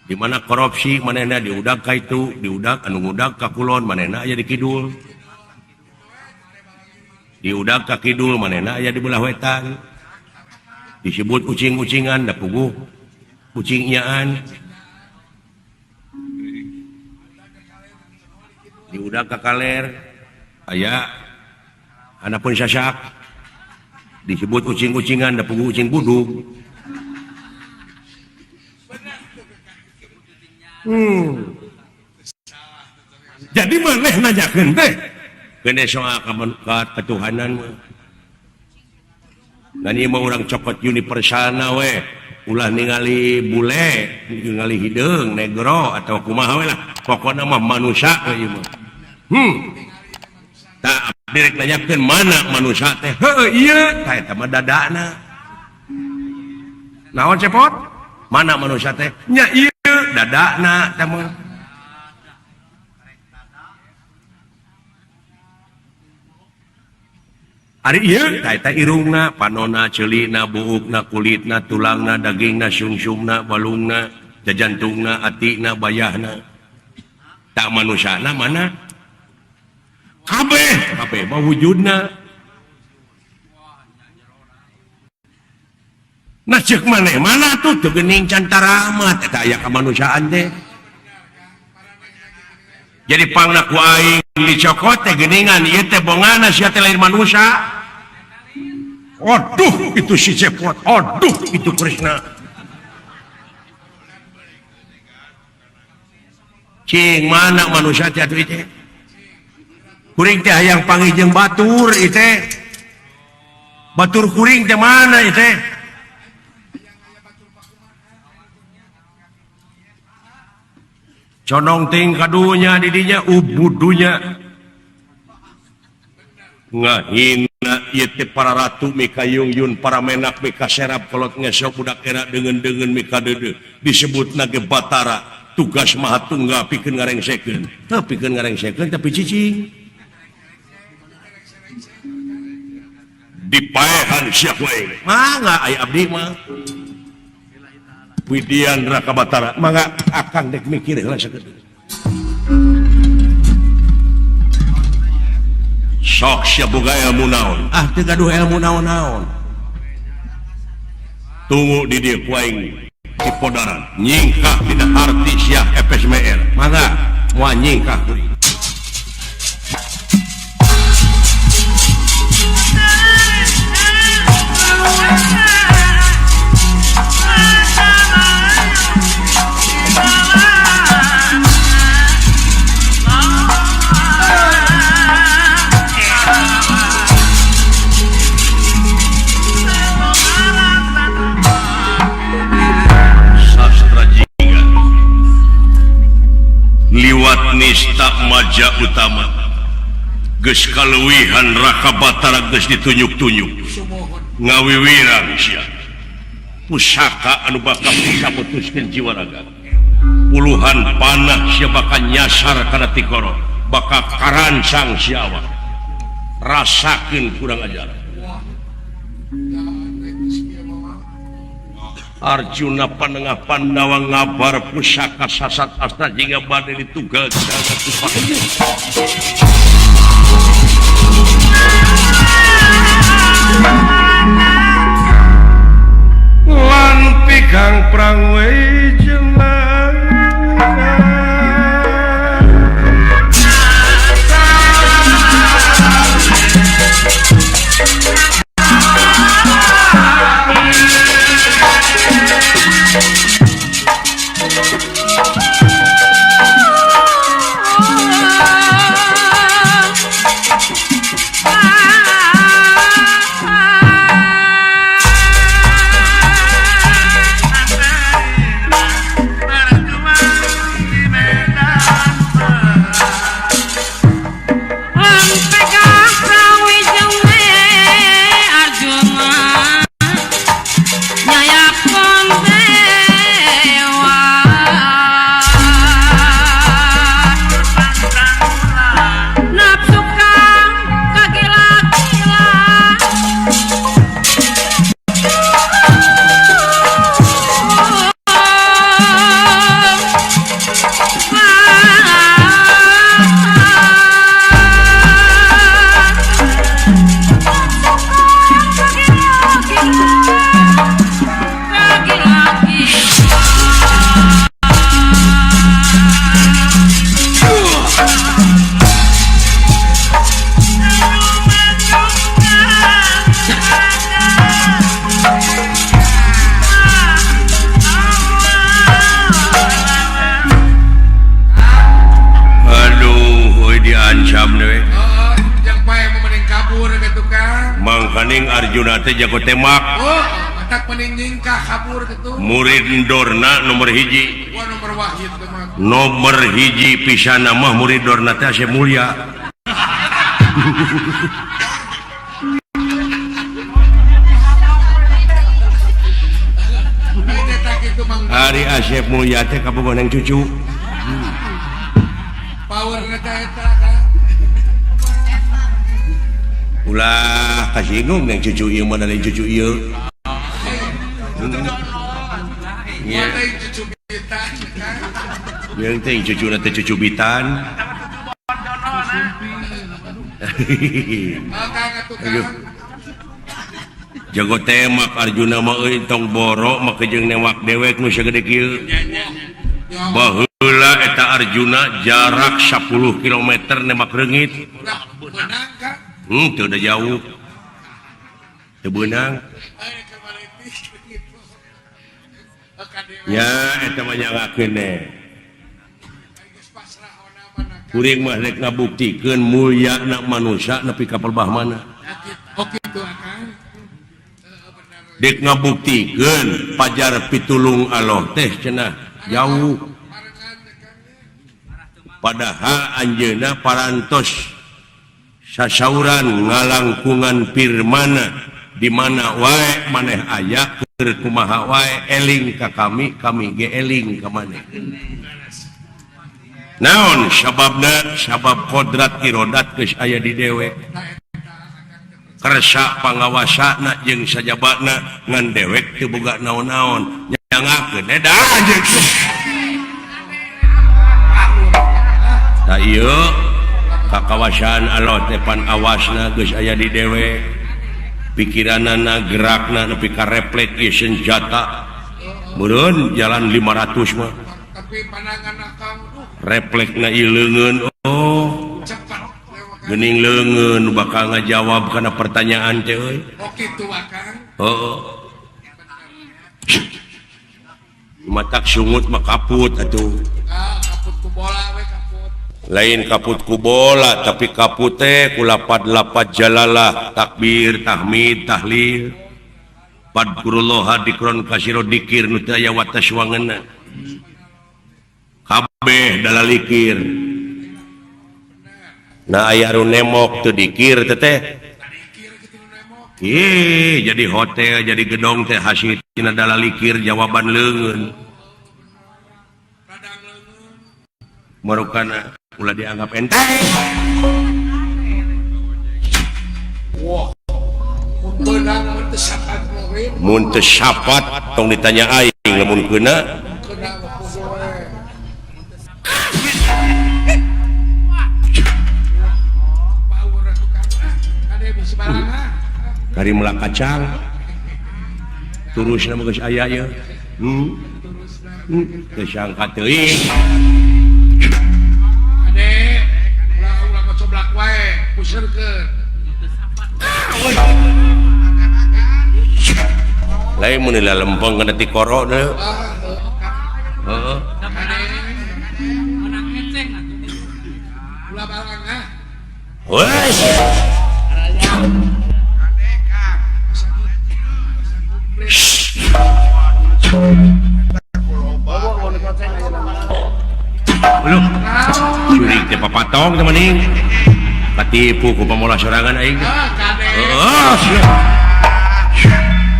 di mana korupsi manehna diudag ka itu diudag anu ngudag ka kulon manehna aya di kidul diudag ka kidul manehna aya di belah wetan disebut ucing-ucingan da puguh kucing iaan diudag ka kaler aya anapun sasak disebut ucing-ucingan da puguh ucing budug jadi maneh nanyakeun teh kene soal ketuhanan mah dan ieu mah urang cokot universalna we ulah ningali bule ningali hideung negro atau kumaha we lah pokona mah manusia we ieu mah tak direk nanyakeun mana manusia teh heuh ieu tah eta mah dadana naon cepot mana manusia teh nya ieu dadana teh mah ari ieu tah eta irungna panonna ceulina buukna kulitna tulangna dagingna sungsumna balungna jajantungna atina bayahna tak manusiana mana kabeh mah wujudna nah ceuk maneh mana tuh teu geuning can taramat eta aya kamanusiaan teh jadi pangna ku aing dicokot teh geuningan ieu teh bongana sia teh lain manusia. Aduh itu si Cepot, aduh itu Krishna. Cing mana manusia teh atuh teh? Kuring teh hayang panggih jeung batur ieu teh. Batur kuring teh mana ieu teh? Condong ting kadunya di dinya ubudunya. Ngahina ieu teh para ratu mika yungyun para menak mika serap kolot ngesok budak era dengan mika dede disebutna ge Batara tugas maha tunggal pikeun ngarengsekeun teu pikeun ngarengsekeun tapi cicing dipaehan sia wae mangga aya abdi mah Widian Raka Batara mangga akang dek mikir heula sakedeuk sok sia boga ilmu naon teu gaduh ilmu naon-naon tunggu di dieu ku aing di podaran nyingkah dina harti sia FSMR mangga moal nyingkah kuring liwat nista maja utama geus kaluwihan Raka Batara geus ditunjuk-tunjuk ngawiwirang sia pusaka anu bakal bisa putuskeun jiwa raga puluhan panah sia bakal nyasar kana tikoro bakal karancang sia awak rasakeun kurang ajar Arjuna panengah Pandawa ngabar pusaka sasat asta jingga bade ditugal jagat kupake lan pigang prang we jenengan maning Arjuna teh jago tembak. Oh, matak meningning ka kabur gitu. Murid Dorna nomor hiji. Wah nomor wahid teh mah. Nomor hiji pisan mah murid Dorna teh Asep Mulya. Ari Asep Mulya teh kabogoh nang cucu. Power eta kan. Ulah kasinggung nang cucu ieu mah dari cucu ieu. Iya. Cucu bitan kan. Yang teh cucuna teh cucu bitan. Jago tembak Arjuna mah euy tong boro make jeung newak dewek nu sagede kieu. Baheula eta Arjuna jarak 10 km nembak reungit. Benang kan. Teu da jauh. Teu beunang. Ya eta mah nyangakeun teh. Kuring mah rek ngabuktikeun mulyana manusia nepi ka pelbah mana. Oke tuh Akang. Dek ngabuktikeun pajar pitulung Allah teh cenah jauh. Padahal anjeunna parantos sasauran ngalangkungan firman di mana wae maneh aya keur kumaha wae eling ka kami ge eling ka maneh. Naon sababna? Sabab kodrat irodat geus aya di dewek. Kersa pangawasana jeung sajabatna ngan dewek teu boga naon-naon. Nyangakeun eda anjeun. Da ieu kakawasaan Allah teh pan awasna geus aya di dewek. Pikiranana gerakna nepi ka refleks ieu senjata. Meureun jalan 500 mah. Tapi pandangan Akang Refleksna ieu leungeun cepat. geuning leungeun bakal ngajawab kana pertanyaan teh euy. Oke tuh Akang. Heeh. Matak sungut mah kaput atuh. Kaput ku bola we kaput. Lain kaput ku bola tapi kaput teh ku lapad-lapad jalalah, takbir, tahmid, tahlil. Padkurullah dikron kasiro dikir nu teu aya watas wangeunna. Kabeh dalalikir. Nah aya anu nemok teu dikir teh. Jadi hotel, jadi gedong teh hasil tina dalalikir jawaban leungeun. Marukana ulah dianggap enteng. Wah. Benang mun teu sapat murid. Mun teu sapat tong ditanya aing lamun keuna. Kena kudu we. Power tukang ade bisi balanga. Kari meula kacang. Turusna mah geus aya ye. Teu sangka teuing. Ade ulah ngocoblak wae, puseurkeun. Lain mun lila lempeng kana ti koro teh. Heeh. Ulah balanga. Wes. Belum. Curig teh papatong teh mending. Katipu ku pamola sorangan aing. Kade. Heeh.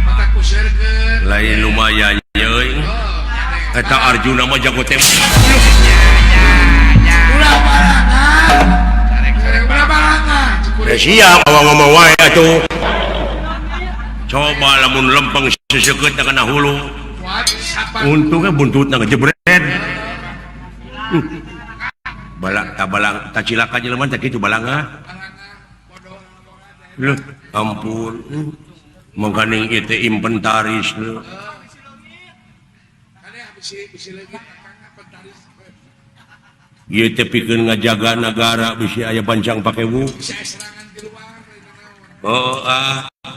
Mata kuseurkeun. Lain lumayan euy. Eta Arjuna mah jago tembak. Ulah balanga. Ulah balanga. Siap ngomong wae atuh. Coba lamun lempeng seseukeut kana hulu. Untungnya buntutna ngejebret. Balak tabalang tacilaka jelema teh kitu balanga. Leuh, ampun. Mangkaning ieu teh inventaris. Ieu teh pikeun ngajaga nagara bisi aya bancang pakewu. Oh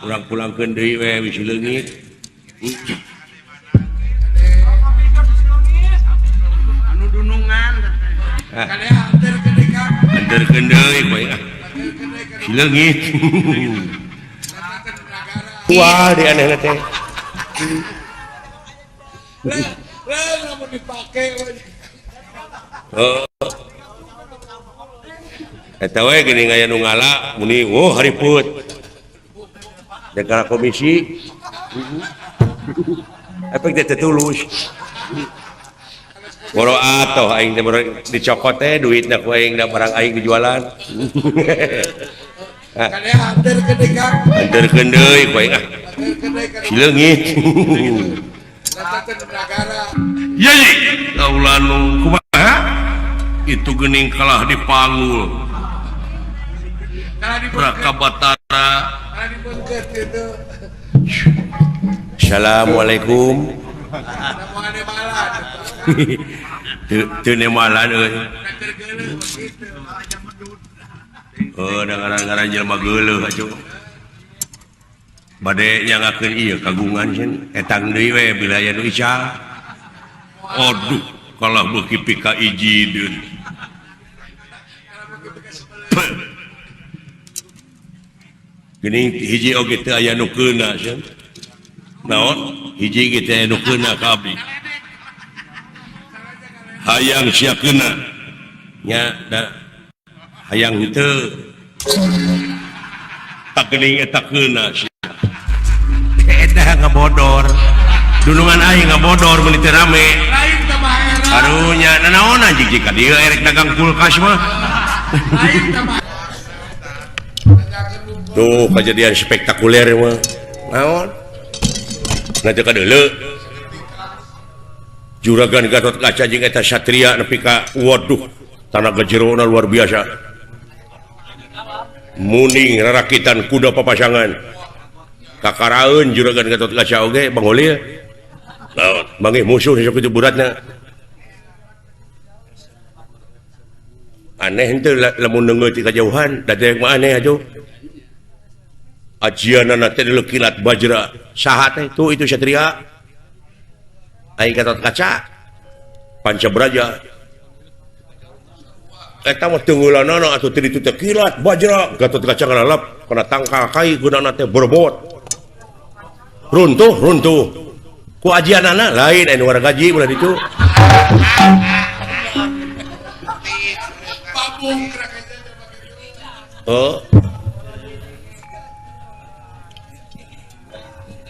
urang pulangkeun deui we bisi leungit. Anu dunungan. Kade hanterkeun deui Kang. Hanterkeun deui bae. Si leungit. wah di aneh teh Lamun dipake eta we geuning aya nu ngala muni hariput dekara komisi efek teh tulus boro atoh aing teh dicokot teh duitna ku aing da barang aing dijualan kade hadir gede Kang anterkeun deui ku aing sileungit negara ya kaulanu kumaha itu geuning kalah dipanggul Rakabatara. Assalamualaikum. Teu nemalan euy. Oh, da ngaran-ngaran jelema geuleuh atuh. Bade nyangakeun ieu kagungan sieun etang deui we bila aya nu ical. Aduh, kalah beuki pika ijideun. Geuning hiji oge teu aya nu keuna sieun. Naon? Hiji ge teu aya nu keuna ka abdi. Hayang sia keuna. Nya da hayang henteu. Tak geuning eta keuna sia. Eta ngabodor. Dunungan aing ngabodor mun teu rame. lain ka baheran Aduh nya nanaon anjing jika dieu erek dagang kulkas mah. lain ka baheran Tuh kejadian spektakuler mah. Naon? Nanti kadeuleu. Juragan Gatot Kaca jeung eta satria nepi ka waduh tanaga jerona luar biasa. Muning rarakitan kuda papasangan. Kakaraeun Juragan Gatot Kaca oge Bang Holil. Naon? Mangih musuh sok itu buratna. Aneh henteu lamun neungeut ti kajauhan, dadek mah aneh atuh. Ajianana teh kilat bajra saha teh tuh itu satria aing Gatot Kaca Pancabraja eta mah teungeulanana atuh teu ditu teh kilat bajra Gatot Kaca ngalap kana tangkal kai gunana teh berbot runtuh ku ajianana lain anu wargaji ulah ditu babung oh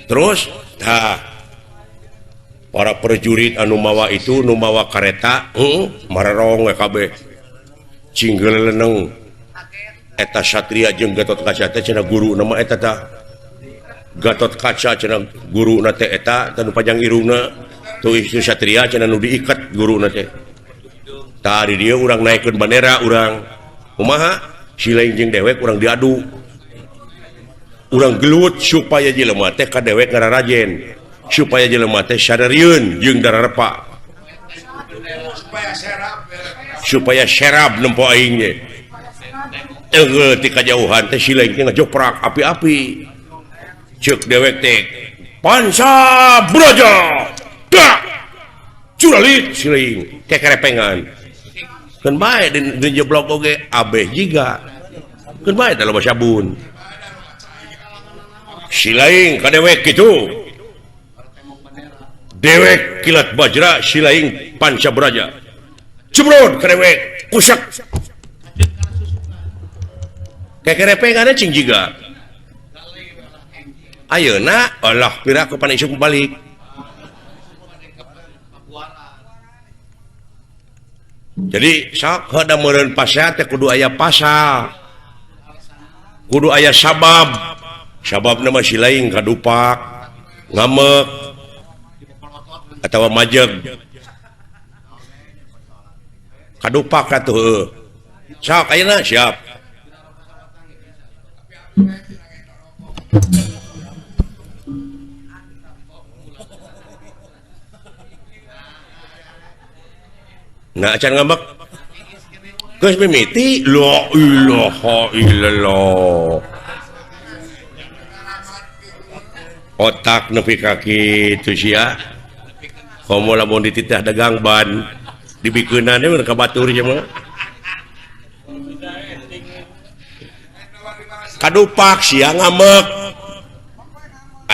terus para prajurit anu mawa itu nu mawa kareta mararong we kabeh cinggel leuneng eta satria jeung Gatot Kaca teh cenah guru nama eta tah Gatot Kaca cenah guruna teh eta tanu panjang irungna tuh itu satria cenah nu diikat guruna teh tah di dieu urang naikeun bandera urang kumaha silaing jeung dewek urang diadu urang gelut supaya jelema teh ka dewek ngararajen supaya jelema teh sadarieun jeung dararepa supaya serap nempo aing ge eueuh ti kajauhan teh sileung teh ngajoprak api-api ceuk dewek teh Pancabraja dak curalit sileung teh kerepengan keun bae di jeblok oge abeh jiga keun bae teh loba sabun silaing ka dewek gitu dewek kilat bajra silaing Pancabraja cebrod ka dewek kusak kekerepengan cing jiga ayeuna Allah pira ku panisuk balik jadi sok hada meureun pasea teh kudu aya pasal kudu aya sabab nama silaing kadupak ngamek atawa majeg kadupak atuh sok ayeuna siap nah acan ngambek geus mimiti la ilaha illallah otak nepi ka kitu sia komo lamun dititah dagang ban dibikeunana mah ka batur nya mah kadupak sia ngamek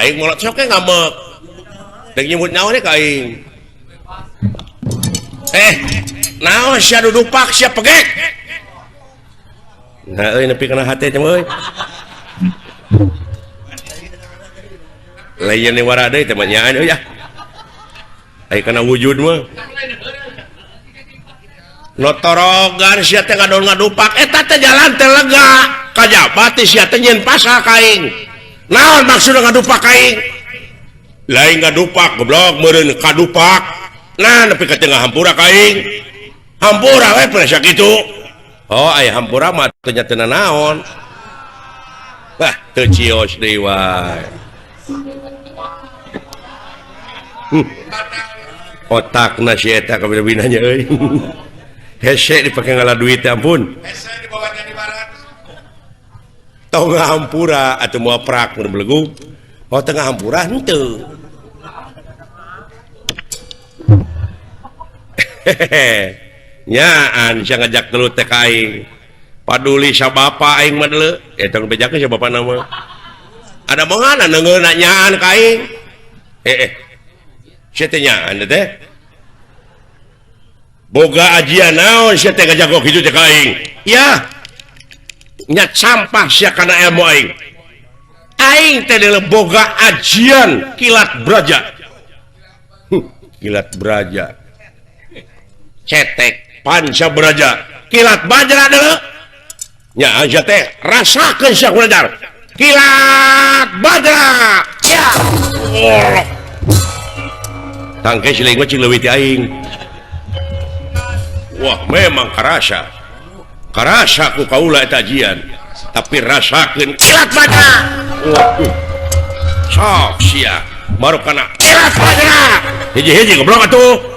aing molot sok ngamek dek nyebut naon ka aing naon sia dudupak sia pegek nah euy nepi kana hate teh euy lain ni wara deui teh mah nyaan euy aya kana wujud mah notorogan sia teh ngadupak eta teh jalan teh lega kajaba teh sia teh nyeun pasal ka aing naon maksudna ngadupak ka aing lain ngadupak goblok meureun kadupak nah nepi ka tengah hampura ka aing hampura we pernah sakitu oh aya hampura mah teu nya teu naon wah teu cios deui wae otakna si eta kabina-bina nya euy hese dipake ngalah duit ampun hese dibawanya di barat tong hampura atuh moal prak mun belegu oh tengah hampura henteu nyaan sia ngajak gelut teh ka aing paduli sa bapa aing mah deuleu eta nu bejakeun sa bapa nama ada mangana neungeuna nyaan ka aing sia teh nyaan teh boga ajian naon sia teh ngajak kitu teh ka aing ya nyat sampah sia kana ilmu aing teh deuleu boga ajian kilat braja kilat braja cetek panca braja kilat bajra deuleu nya aja teh rasakeun sia kunajar kilat bajra ya tangke sileung mah cing leuwih ti aing wah memang karasa ku kaula eta ajian tapi rasakeun kilat bajra sok sia marukana kilat bajra hiji-hiji goblok atuh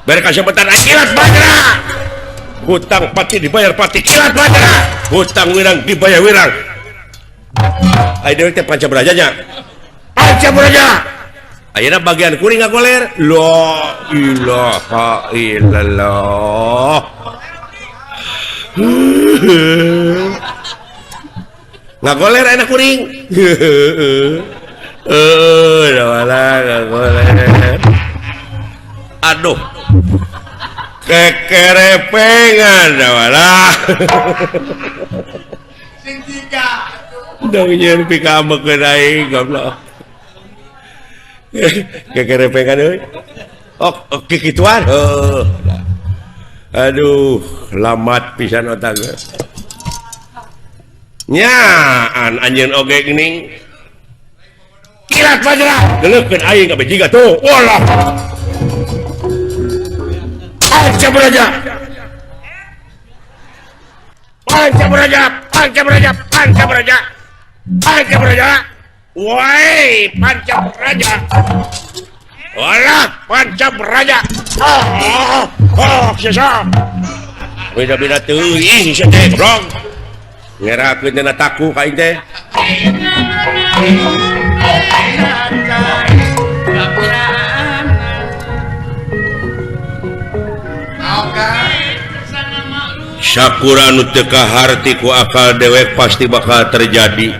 bere kasebetan kilat bajra hutang pati dibayar pati kilat bajra hutang wirang dibayar wirang aya deui teh panca braja nya panca braja ayeuna bagian kuring ngagoler la ilaha illallah ngagoler ayeuna kuring ngagoler aduh kekerepengan walah sing tiga udah nyeun pikamekeun aing goblok kekerepengan euy oh kikituan aduh lamat pisan otak nyaan anjeun oge geuning kilat bajra geuleukeun aing ka bejiga tuh walah panca braja panca braja panca braja panca braja panca braja woi panca braja walah panca braja sisa beda-beda teuing sia teh goblok ngerakeun dina taku ka aing teh syakura anu teu kaharti ku akal dewek pasti bakal terjadi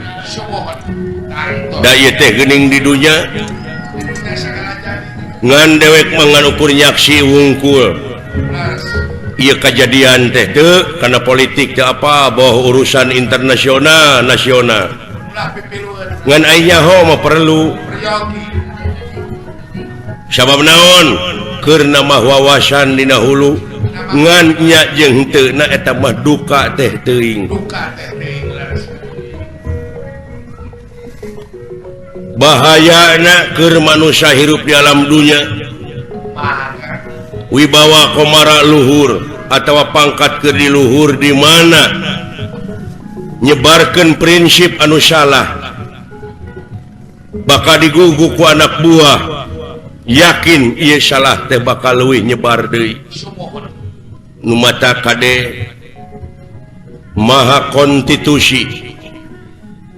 da ieu teh geuning di dunya ngan dewek mangan ukur nyaksi wungkul ieu kejadian teh teu kana politik teh apa boh urusan internasional nasional ngan aya nyaho mah perlu sabab naon keur nambah wawasan dina hulu ngan nya jeung henteu na eta mah duka teh teuing bahayana keur manusia hirup di alam dunia wibawa komara luhur atawa pangkat keur di luhur di mana nyebarkeun prinsip anu salah bakal diguguk ku anak buah yakin ieu salah teh bakal leuwih nyebar deui nu mata kade maha konstitusi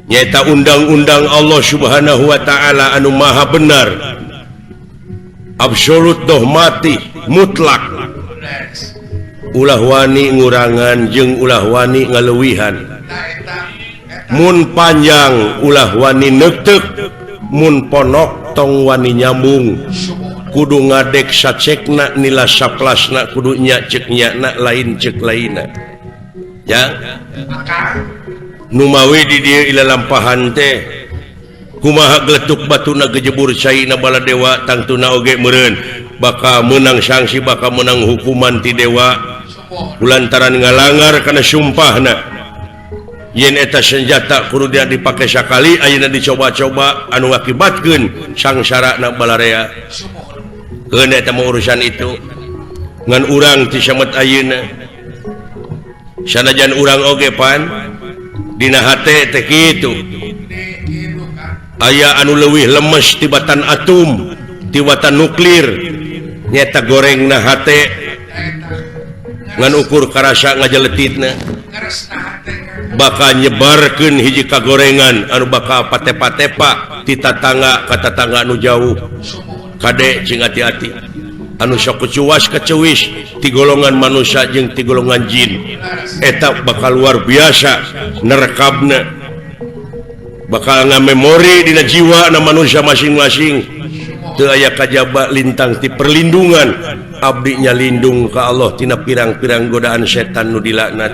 nyaeta undang-undang Allah Subhanahu wa taala anu maha benar absolut dohmati mutlak ulah wani ngurangan jeung ulah wani ngaleuwihan mun panjang ulah wani neuteuk mun ponok tong wani nyambung kudu ngadek sacekna nila saplasna kudu nya cek nyana lain cek laina ya numawi di dieu ila lampahan teh kumaha geletuk batuna gejebur caina bala dewa tangtuna oge meureun bakal menang sanksi bakal menang hukuman ti dewa kulantaran ngalanggar kana sumpahna yen eta senjata kudu dia dipake sakali ayeuna dicoba-coba anu ngakibatkeun sangsarana balarea keun eta mah urusan itu ngan urang ti samet ayeuna sanajan urang oge pan dina hate teh kitu aya anu leuwih lemes tibatan atom tibatan nuklir nyata gorengna hate ngan ukur karasa ngajeletitna bakal nyebarkeun hiji kagorengan anu bakal patepa-tepa ti tatangga ka tatangga anu jauh kade cing hati-hati anu sok kecuas kecewis ti golongan manusia jeung ti golongan jin eta bakal luar biasa nerekabna bakal ngamemori dina jiwa na manusia masing-masing teu aya kajaba lintang ti perlindungan abdi nya lindung ka Allah tina pirang-pirang godaan setan nu dilaknat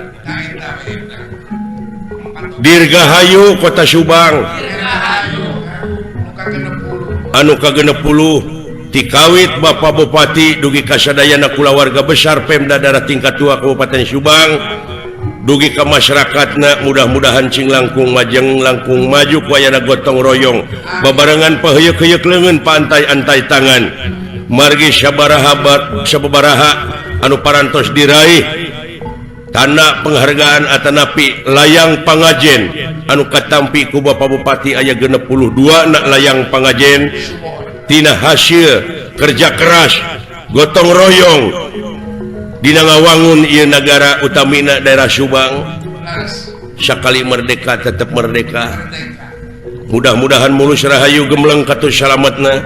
Dirgahayu Kota Subang anu kagenep puluh tikawit Bapak Bupati dugi kasadayana kulawarga besar Pemda daerah tingkat 2 Kabupaten Subang dugi ka masyarakatna mudah-mudahan cing langkung majeng langkung maju kuayana gotong royong babarengan paheyeuk-heyeuk leungeun pantai-antai tangan margi sababaraha anu parantos diraih tanda penghargaan atanapi layang pangajen anu katampi ku Bapak Bupati aya 62 na layang pangajen tina hasil kerja keras gotong royong dina ngawangun ieu nagara utamina daerah Subang sakali merdeka tetap merdeka mudah-mudahan mulus rahayu gemleng katus salametna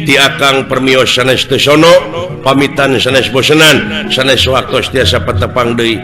ti akang permios sanes teu sono pamitan sanes bosenan sanes waktos tiasa patepang deui